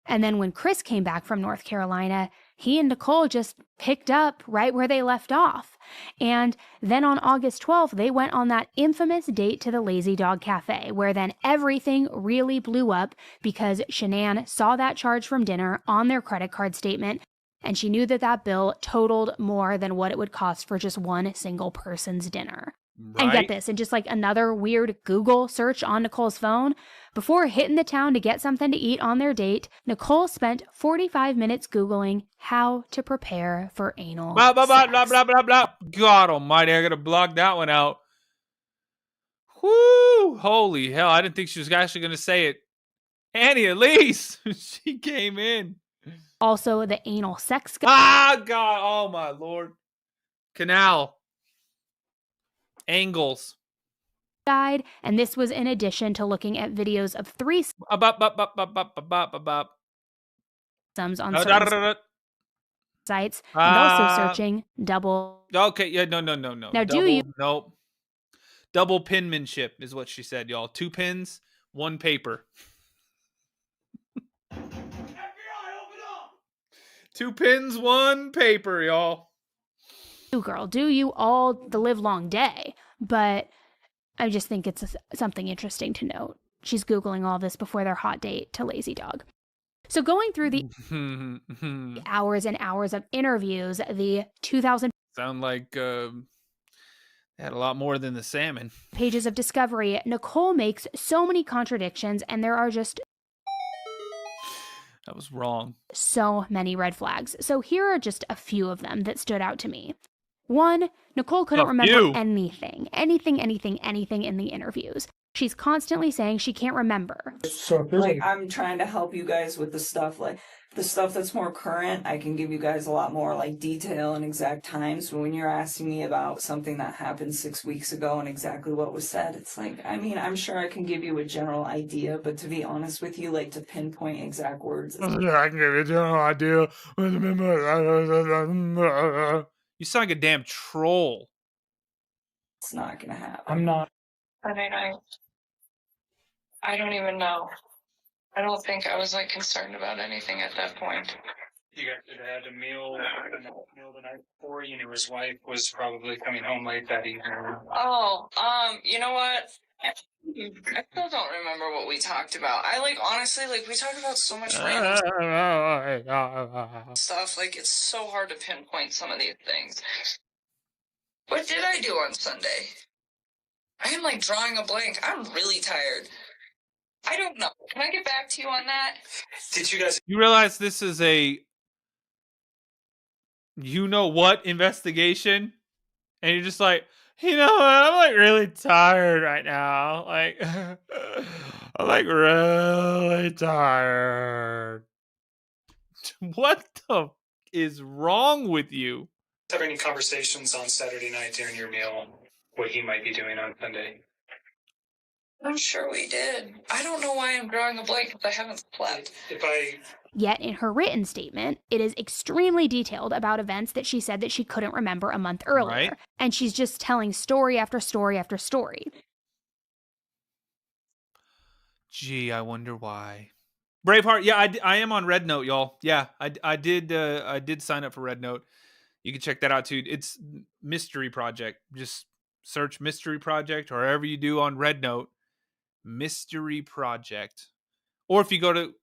And then when Chris came back from North Carolina, he and Nichol just picked up right where they left off. And then on August 12th, they went on that infamous date to the Lazy Dog Cafe, where then everything really blew up because Shanann saw that charge from dinner on their credit card statement, and she knew that that bill totaled more than what it would cost for just one single person's dinner. Right? And get this, and just like another weird Google search on Nichol's phone, before hitting the town to get something to eat on their date, Nichol spent 45 minutes Googling how to prepare for anal Blah, blah, blah, sex. blah, blah, blah, blah. God almighty, I gotta block that one out. Whoo! Holy hell, I didn't think she was actually gonna say it. Annie, at least she came in. Also, the anal sex guide. Ah, God, oh my lord. Canal. Angles. And this was in addition to looking at videos of threesomes on certain sites, and also searching double. Okay, yeah, no. Now, Nope. Double penmanship is what she said, y'all. 2 pens, 1 paper. FBI, open up! 2 pens, 1 paper, y'all. Girl, do you all the live long day? But I just think it's something interesting to note. She's Googling all this before their hot date to Lazy Dog. So going through the hours and hours of interviews, the 2,000 sound like they had a lot more than the salmon. pages of discovery, Nichol makes so many contradictions, and there are just That was wrong. so many red flags. So here are just a few of them that stood out to me. 1, Nichol couldn't remember anything in the interviews. She's constantly saying she can't remember. So if there's Like, I'm trying to help you guys with the stuff, like, the stuff that's more current, I can give you guys a lot more, like, detail and exact times. But when you're asking me about something that happened 6 weeks ago and exactly what was said, it's like, I mean, I'm sure I can give you a general idea, but to be honest with you, like, to pinpoint exact words. I can give you a general idea. You sound like a damn troll. It's not going to happen. I'm not. I don't even know. I don't think I was like concerned about anything at that point. You guys had had a meal the night before. You knew his wife was probably coming home late that evening. Oh, you know what? I still don't remember what we talked about. I like honestly, like we talked about so much random stuff. Like it's so hard to pinpoint some of these things. What did I do on Sunday? I am like drawing a blank. I'm really tired. I don't know. Can I get back to you on that? Did you guys? You realize this is a you-know-what investigation? And you're just like, you know what? I'm like really tired right now. Like, I'm like really tired. What the is wrong with you? Have any conversations on Saturday night during your meal? What he might be doing on Sunday? I'm sure we did. I don't know why I'm drawing a blank because I haven't slept. Yet in her written statement, it is extremely detailed about events that she said that she couldn't remember a month earlier. Right. And she's just telling story after story after story. Gee, I wonder why. Braveheart, yeah, I am on Red Note, y'all. Yeah, I did sign up for Red Note. You can check that out too. It's Mystery Project. Just search Mystery Project or wherever you do on Red Note. Mystery Project. Or if you go to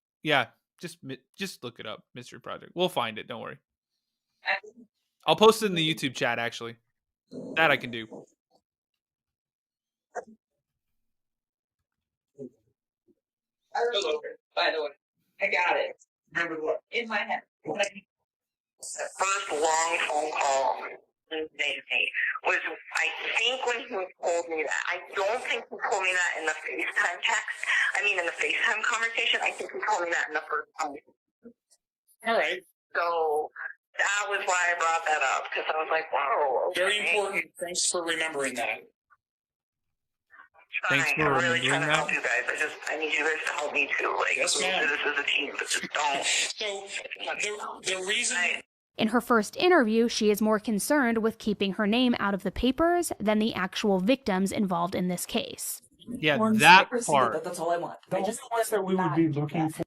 just look it up, Mystery Project. We'll find it. Don't worry. I'll post it in the YouTube chat. Actually, that I can do. By the way, I got it Remember what? in my head. The first long phone call he made to me was, I think, when he told me that. I don't think he told me that in the FaceTime text. I mean, in the FaceTime conversation. I think he told me that in the first time. All right. So that was why I brought that up, because I was like, wow. Okay. Very important. Thanks for remembering that. Thanks for I'm really remembering trying to that. help you guys. I need you guys to help me too. Like, Yes, we ma'am. do this as a team, but just don't. So the reason In her first interview, she is more concerned with keeping her name out of the papers than the actual victims involved in this case. Yeah, Orange that Snickers, part. That's all I want. I just That's that we would be looking for.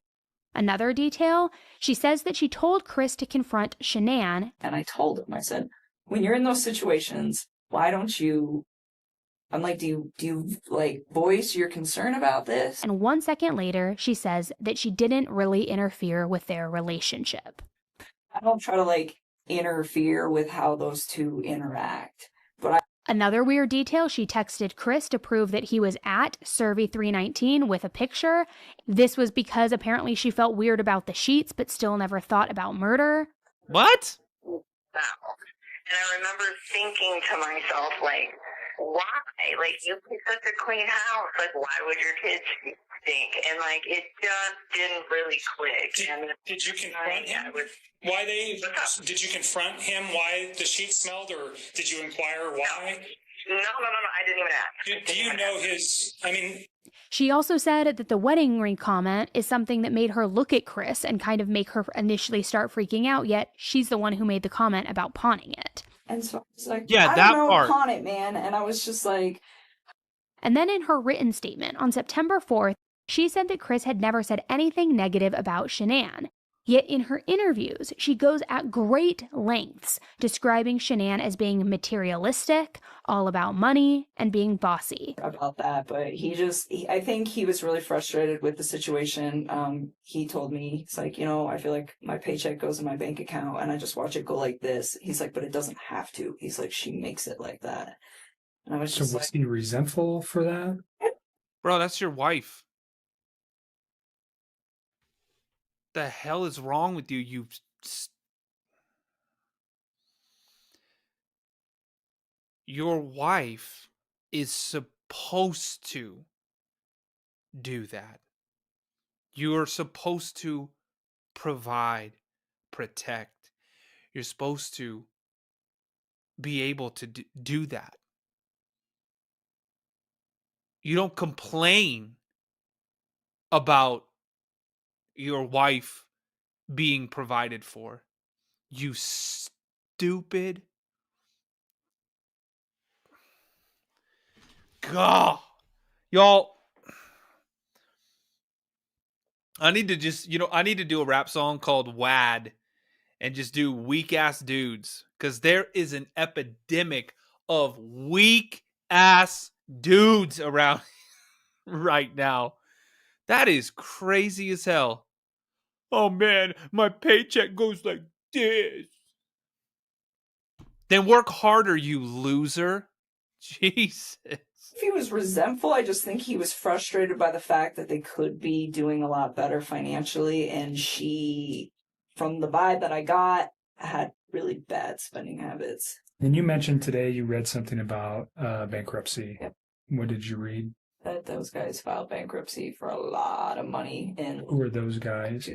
Another detail, she says that she told Chris to confront Shanann, And I told him, I said, when you're in those situations, why don't you? I'm like, do you like voice your concern about this? and 1 second later, she says that she didn't really interfere with their relationship. I don't try to like interfere with how those two interact, but Another weird detail, she texted Chris to prove that he was at Survey 319 with a picture. This was because apparently she felt weird about the sheets, but still never thought about murder. What? And I remember thinking to myself, like, why? Like, you keep such a clean house. Like, why would your kids stink? And, like, it just didn't really click. did you confront him? Why did you confront him? Why the sheet smelled, or did you inquire why? No. I didn't even ask. Do you know his? I mean, She also said that the wedding ring comment is something that made her look at Chris and kind of make her initially start freaking out, yet she's the one who made the comment about pawning it. and so I was like, Yeah, I that don't know, part. pawn it, man. And I was just like, And then in her written statement on September 4th, she said that Chris had never said anything negative about Shanann. Yet in her interviews, she goes at great lengths describing Shanann as being materialistic, all about money, and being bossy. about that, but I think he was really frustrated with the situation. He told me, he's like, I feel like my paycheck goes in my bank account and I just watch it go like this. He's like, but it doesn't have to. He's like, she makes it like that. And I was So just was like, he resentful for that? Bro, that's your wife. The hell is wrong with you? Your wife is supposed to do that. You're supposed to provide, protect. You're supposed to be able to do that. You don't complain about your wife being provided for. You stupid. God. Y'all, I need to just, I need to do a rap song called WAD and just do weak ass dudes, because there is an epidemic of weak ass dudes around right now. That is crazy as hell. Oh man, my paycheck goes like this. Then work harder, you loser. Jesus. if he was resentful, I just think he was frustrated by the fact that they could be doing a lot better financially, and she, from the vibe that I got, had really bad spending habits. And you mentioned today you read something about bankruptcy. Yep. What did you read? That those guys filed bankruptcy for a lot of money in Who are those guys?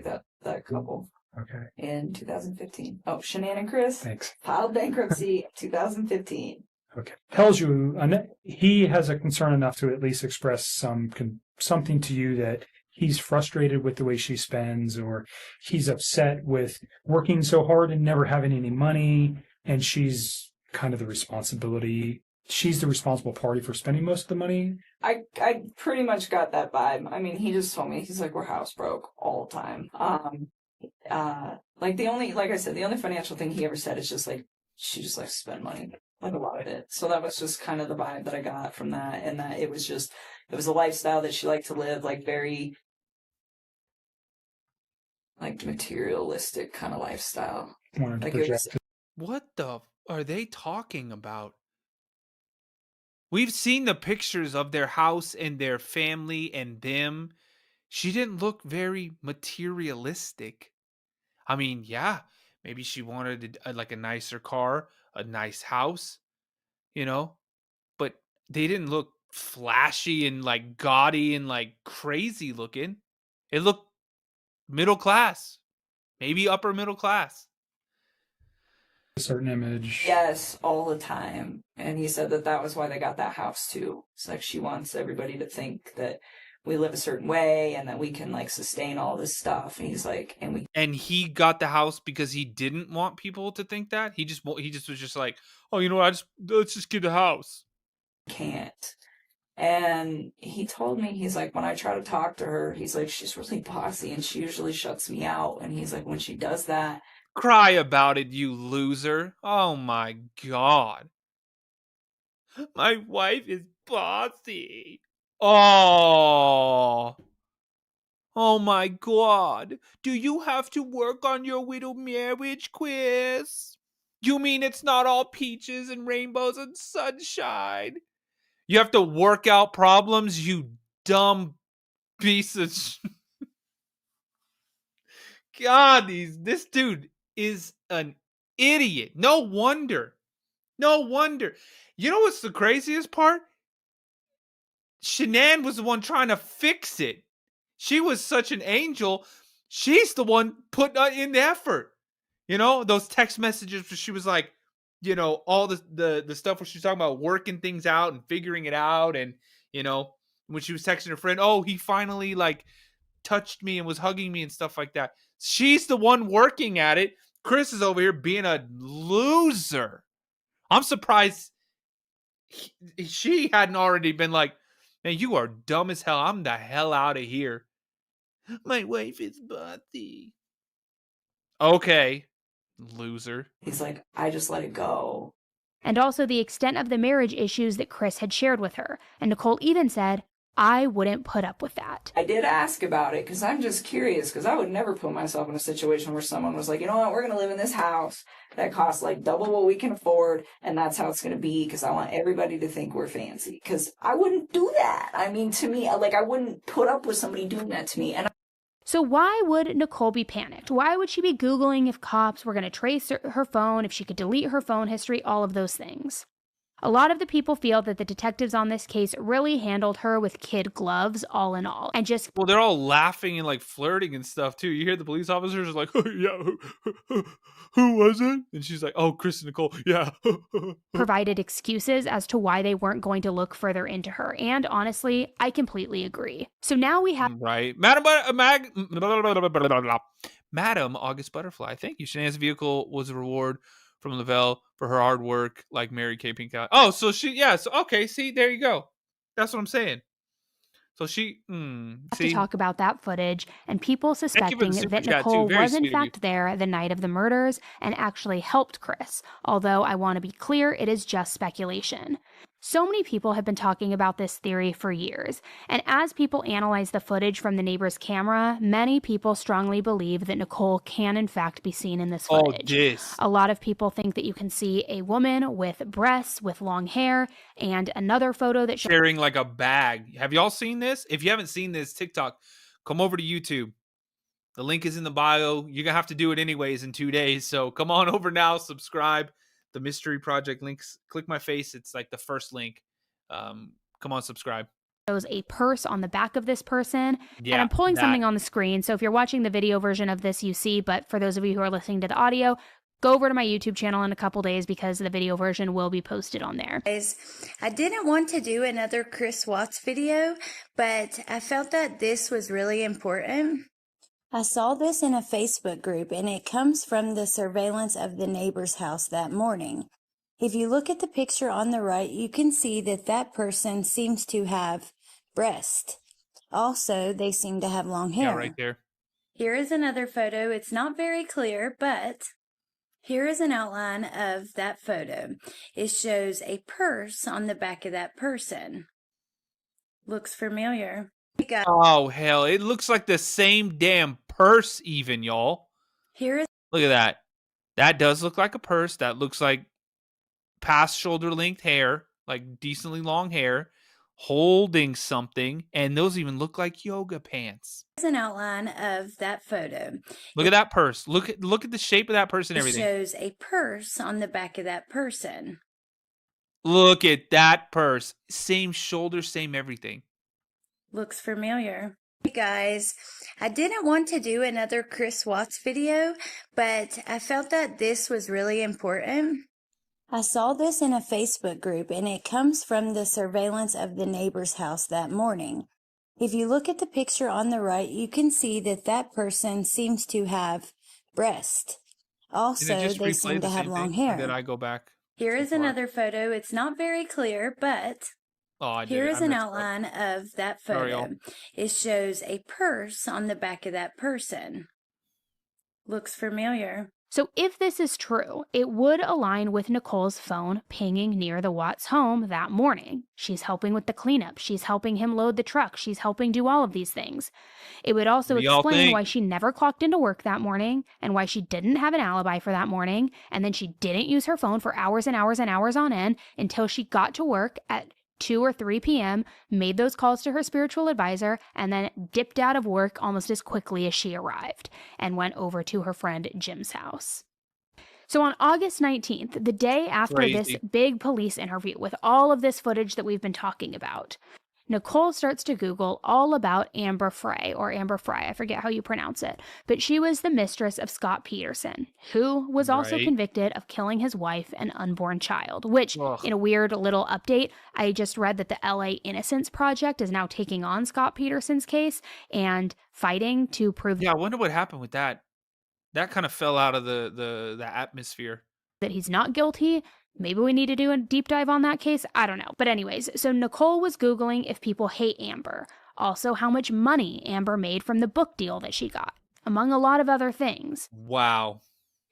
that couple Okay, in 2015. Oh, Shanann and Chris thanks. filed bankruptcy 2015. Okay, tells you he has a concern enough to at least express something to you that he's frustrated with the way she spends, or he's upset with working so hard and never having any money, and she's kind of the responsibility she's the responsible party for spending most of the money. I pretty much got that vibe. I mean, he just told me, he's like, we're house broke all the time. Like I said, the only financial thing he ever said is just like, she just likes to spend money, like a lot of it. So that was just kind of the vibe that I got from that, and that it was a lifestyle that she liked to live, like very like materialistic kind of lifestyle. Wanted to Like project. What the are they talking about? We've seen the pictures of their house and their family and them. She didn't look very materialistic. I mean, yeah, maybe she wanted like a nicer car, a nice house, you know, but they didn't look flashy and like gaudy and like crazy looking. It looked middle class, maybe upper middle class. A certain image. Yes, all the time. And he said that was why they got that house too. It's like she wants everybody to think that we live a certain way and that we can like sustain all this stuff. And he's like, and he got the house because he didn't want people to think that. He just was just like, oh, you know what? Let's just get the house. Can't. And he told me, he's like, when I try to talk to her, he's like, she's really bossy and she usually shuts me out. And he's like, when she does that, cry about it, you loser. Oh my God. My wife is bossy. Oh my God. Do you have to work on your widow marriage, Chris? You mean it's not all peaches and rainbows and sunshine? You have to work out problems, you dumb piece of God, this dude is an idiot. No wonder. You know what's the craziest part? Shanann was the one trying to fix it. She was such an angel. She's the one putting in the effort. You know, those text messages where she was like, you know, all the stuff where she's talking about working things out and figuring it out. And, you know, when she was texting her friend, oh, he finally like touched me and was hugging me and stuff like that. She's the one working at it. Chris is over here being a loser. I'm surprised she hadn't already been like, man, you are dumb as hell. I'm the hell out of here. My wife is bossy. Okay, loser. he's like, I just let it go. And also the extent of the marriage issues that Chris had shared with her. And Nichol even said, I wouldn't put up with that. I did ask about it because I'm just curious, because I would never put myself in a situation where someone was like, you know what, we're going to live in this house that costs like double what we can afford, and that's how it's going to be, because I want everybody to think we're fancy. Because I wouldn't do that. I mean, to me, like, I wouldn't put up with somebody doing that to me. And so why would Nichol be panicked? Why would she be Googling if cops were going to trace her phone, if she could delete her phone history, all of those things? A lot of the people feel that the detectives on this case really handled her with kid gloves, all in all, and just... Well, they're all laughing and like flirting and stuff too. You hear the police officers are like, oh, yeah, who was it? And she's like, oh, Chris and Nichol, yeah. provided excuses as to why they weren't going to look further into her. And honestly, I completely agree. So now we have... Right. Madam August Butterfly, thank you. Shanann's vehicle was a reward from Lavelle for her hard work, like Mary Kay Pinkett. Oh, so she, yeah, so okay, see, there you go. That's what I'm saying. So she, to talk about that footage and people suspecting that Nichol was in fact there the night of the murders and actually helped Chris. Although I want to be clear, it is just speculation. So many people have been talking about this theory for years, and as people analyze the footage from the neighbor's camera, many people strongly believe that Nichol can in fact be seen in this footage. A lot of people think that you can see a woman with breasts, with long hair, and another photo that carrying like a bag. Have y'all seen this? If you haven't seen this TikTok, come over to YouTube. The link is in the bio. You're gonna have to do it anyways in 2 days, so come on over now, subscribe. The Mystery Project links, click my face. It's like the first link. Come on, subscribe. Shows a purse on the back of this person. Yeah, and I'm pulling something on the screen. So if you're watching the video version of this, you see, but for those of you who are listening to the audio, go over to my YouTube channel in a couple days because the video version will be posted on there. I didn't want to do another Chris Watts video, but I felt that this was really important. I saw this in a Facebook group, and it comes from the surveillance of the neighbor's house that morning. If you look at the picture on the right, you can see that that person seems to have breasts. Also, they seem to have long hair. Yeah, right there. Here is another photo. It's not very clear, but here is an outline of that photo. It shows a purse on the back of that person. Looks familiar. Oh, hell. It looks like the same damn purse even, y'all. Here is Look at that. That does look like a purse. That looks like past shoulder length hair, like decently long hair, holding something. And those even look like yoga pants. an outline of that photo. Look at that purse. Look at the shape of that purse and It everything. shows a purse on the back of that person. Look at that purse. Same shoulder, same everything. Looks familiar. Hey guys, I didn't want to do another Chris Watts video, but I felt that this was really important. I saw this in a Facebook group, and it comes from the surveillance of the neighbor's house that morning. If you look at the picture on the right, you can see that that person seems to have breasts. Also, they seem to have long hair. Did I go back? Here is another photo. It's not very clear, but here is an outline of that photo. It shows a purse on the back of that person. Looks familiar. So if this is true, it would align with Nichole's phone pinging near the Watts home that morning. She's helping with the cleanup. She's helping him load the truck. She's helping do all of these things. It would also explain why she never clocked into work that morning and why she didn't have an alibi for that morning. And then she didn't use her phone for hours and hours and hours on end until she got to work at 2 or 3 p.m., made those calls to her spiritual advisor, and then dipped out of work almost as quickly as she arrived and went over to her friend Jim's house. So on August 19th, the day after this big police interview with all of this footage that we've been talking about, Nichol starts to Google all about Amber Frey, or Amber Frey, I forget how you pronounce it, but she was the mistress of Scott Peterson, who was also convicted of killing his wife and unborn child, which, in a weird little update, I just read that the LA Innocence Project is now taking on Scott Peterson's case and fighting to prove... Yeah, I wonder what happened with that. That kind of fell out of the atmosphere. That he's not guilty. Maybe we need to do a deep dive on that case. I don't know. But anyways, so Nichol was Googling if people hate Amber. Also, how much money Amber made from the book deal that she got, among a lot of other things. Wow.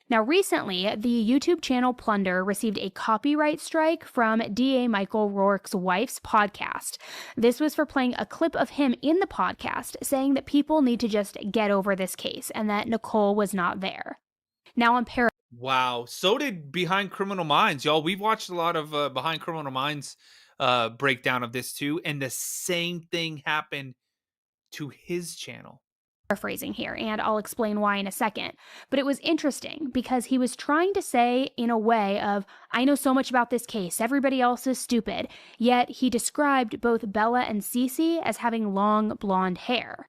Now, recently, the YouTube channel Plunder received a copyright strike from DA Michael Rourke's wife's podcast. This was for playing a clip of him in the podcast saying that people need to just get over this case and that Nichol was not there. Now, on Wow. So did Behind Criminal Minds, y'all. We've watched a lot of Behind Criminal Minds breakdown of this too, and the same thing happened to his channel. Paraphrasing here, and I'll explain why in a second. But it was interesting because he was trying to say in a way of, I know so much about this case, everybody else is stupid, yet he described both Bella and Cece as having long blonde hair.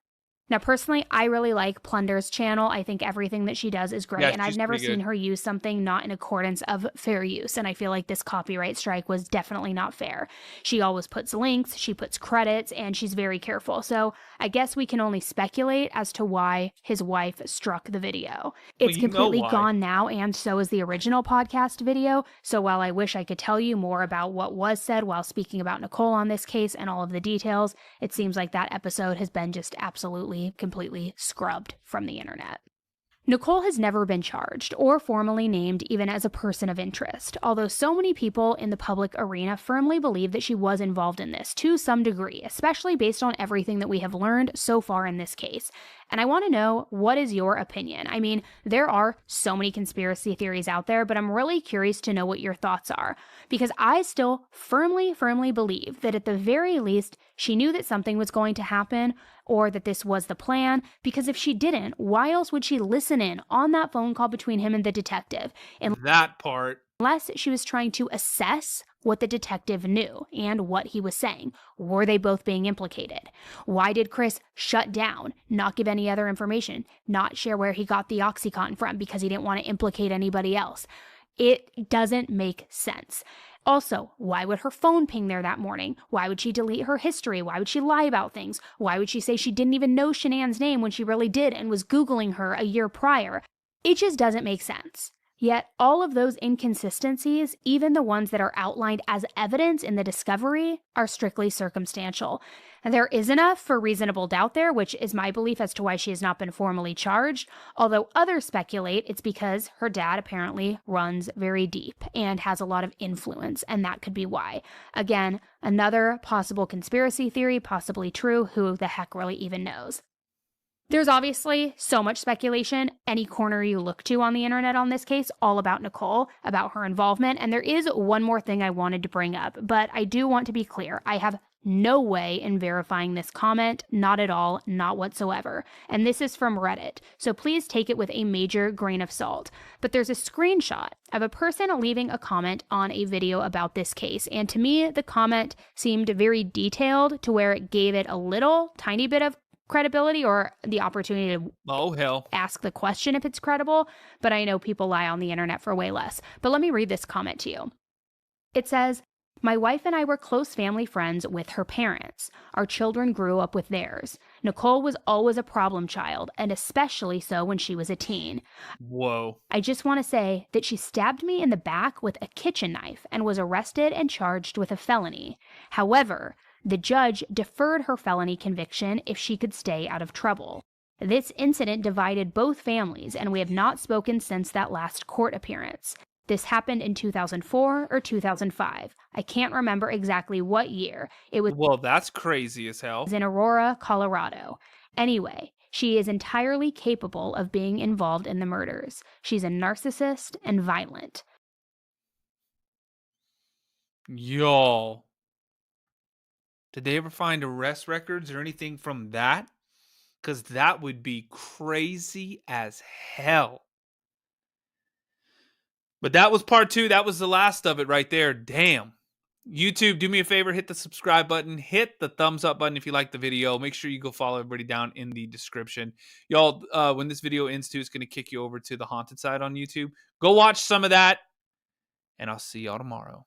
Now, personally, I really like Plunder's channel. I think everything that she does is great, and I've never seen her use something not in accordance of fair use, and I feel like this copyright strike was definitely not fair. She always puts links, she puts credits, and she's very careful, so I guess we can only speculate as to why his wife struck the video. It's completely gone now, and so is the original podcast video, so while I wish I could tell you more about what was said while speaking about Nichol on this case and all of the details, it seems like that episode has been just absolutely completely scrubbed from the internet. Nichol has never been charged or formally named even as a person of interest, although so many people in the public arena firmly believe that she was involved in this to some degree, especially based on everything that we have learned so far in this case. And I want to know, what is your opinion? I mean, there are so many conspiracy theories out there, but I'm really curious to know what your thoughts are, because I still firmly believe that at the very least, she knew that something was going to happen, or that this was the plan, because if she didn't, why else would she listen in on that phone call between him and the detective? That part. Unless she was trying to assess what the detective knew and what he was saying. Were they both being implicated? Why did Chris shut down, not give any other information, not share where he got the OxyContin from because he didn't want to implicate anybody else? It doesn't make sense. Also, why would her phone ping there that morning? Why would she delete her history? Why would she lie about things? Why would she say she didn't even know Shanann's name when she really did and was Googling her a year prior? It just doesn't make sense. Yet all of those inconsistencies, even the ones that are outlined as evidence in the discovery, are strictly circumstantial. And there is enough for reasonable doubt there, which is my belief as to why she has not been formally charged, although others speculate it's because her dad apparently runs very deep and has a lot of influence, and that could be why. Again, another possible conspiracy theory, possibly true, who the heck really even knows. There's obviously so much speculation, any corner you look to on the internet on this case, all about Nichol, about her involvement. And there is one more thing I wanted to bring up, but I do want to be clear. I have no way in verifying this comment, not at all, not whatsoever. And this is from Reddit, so please take it with a major grain of salt. But there's a screenshot of a person leaving a comment on a video about this case. And to me, the comment seemed very detailed to where it gave it a little tiny bit of credibility or the opportunity to ask the question if it's credible, but I know people lie on the internet for way less. But let me read this comment to you. It says, "My wife and I were close family friends with her parents. Our children grew up with theirs. Nichol was always a problem child, and especially so when she was a teen. Whoa. I just want to say that she stabbed me in the back with a kitchen knife and was arrested and charged with a felony. However, the judge deferred her felony conviction if she could stay out of trouble. This incident divided both families, and we have not spoken since that last court appearance. This happened in 2004 or 2005. I can't remember exactly what year. It was Well, that's crazy as hell. in Aurora, Colorado. Anyway, she is entirely capable of being involved in the murders. She's a narcissist and violent." Y'all. Did they ever find arrest records or anything from that? Because that would be crazy as hell. But that was part 2. That was the last of it right there. Damn. YouTube, do me a favor, hit the subscribe button, hit the thumbs up button if you like the video. Make sure you go follow everybody down in the description. Y'all, when this video ends too, it's going to kick you over to the haunted side on YouTube. Go watch some of that, and I'll see y'all tomorrow.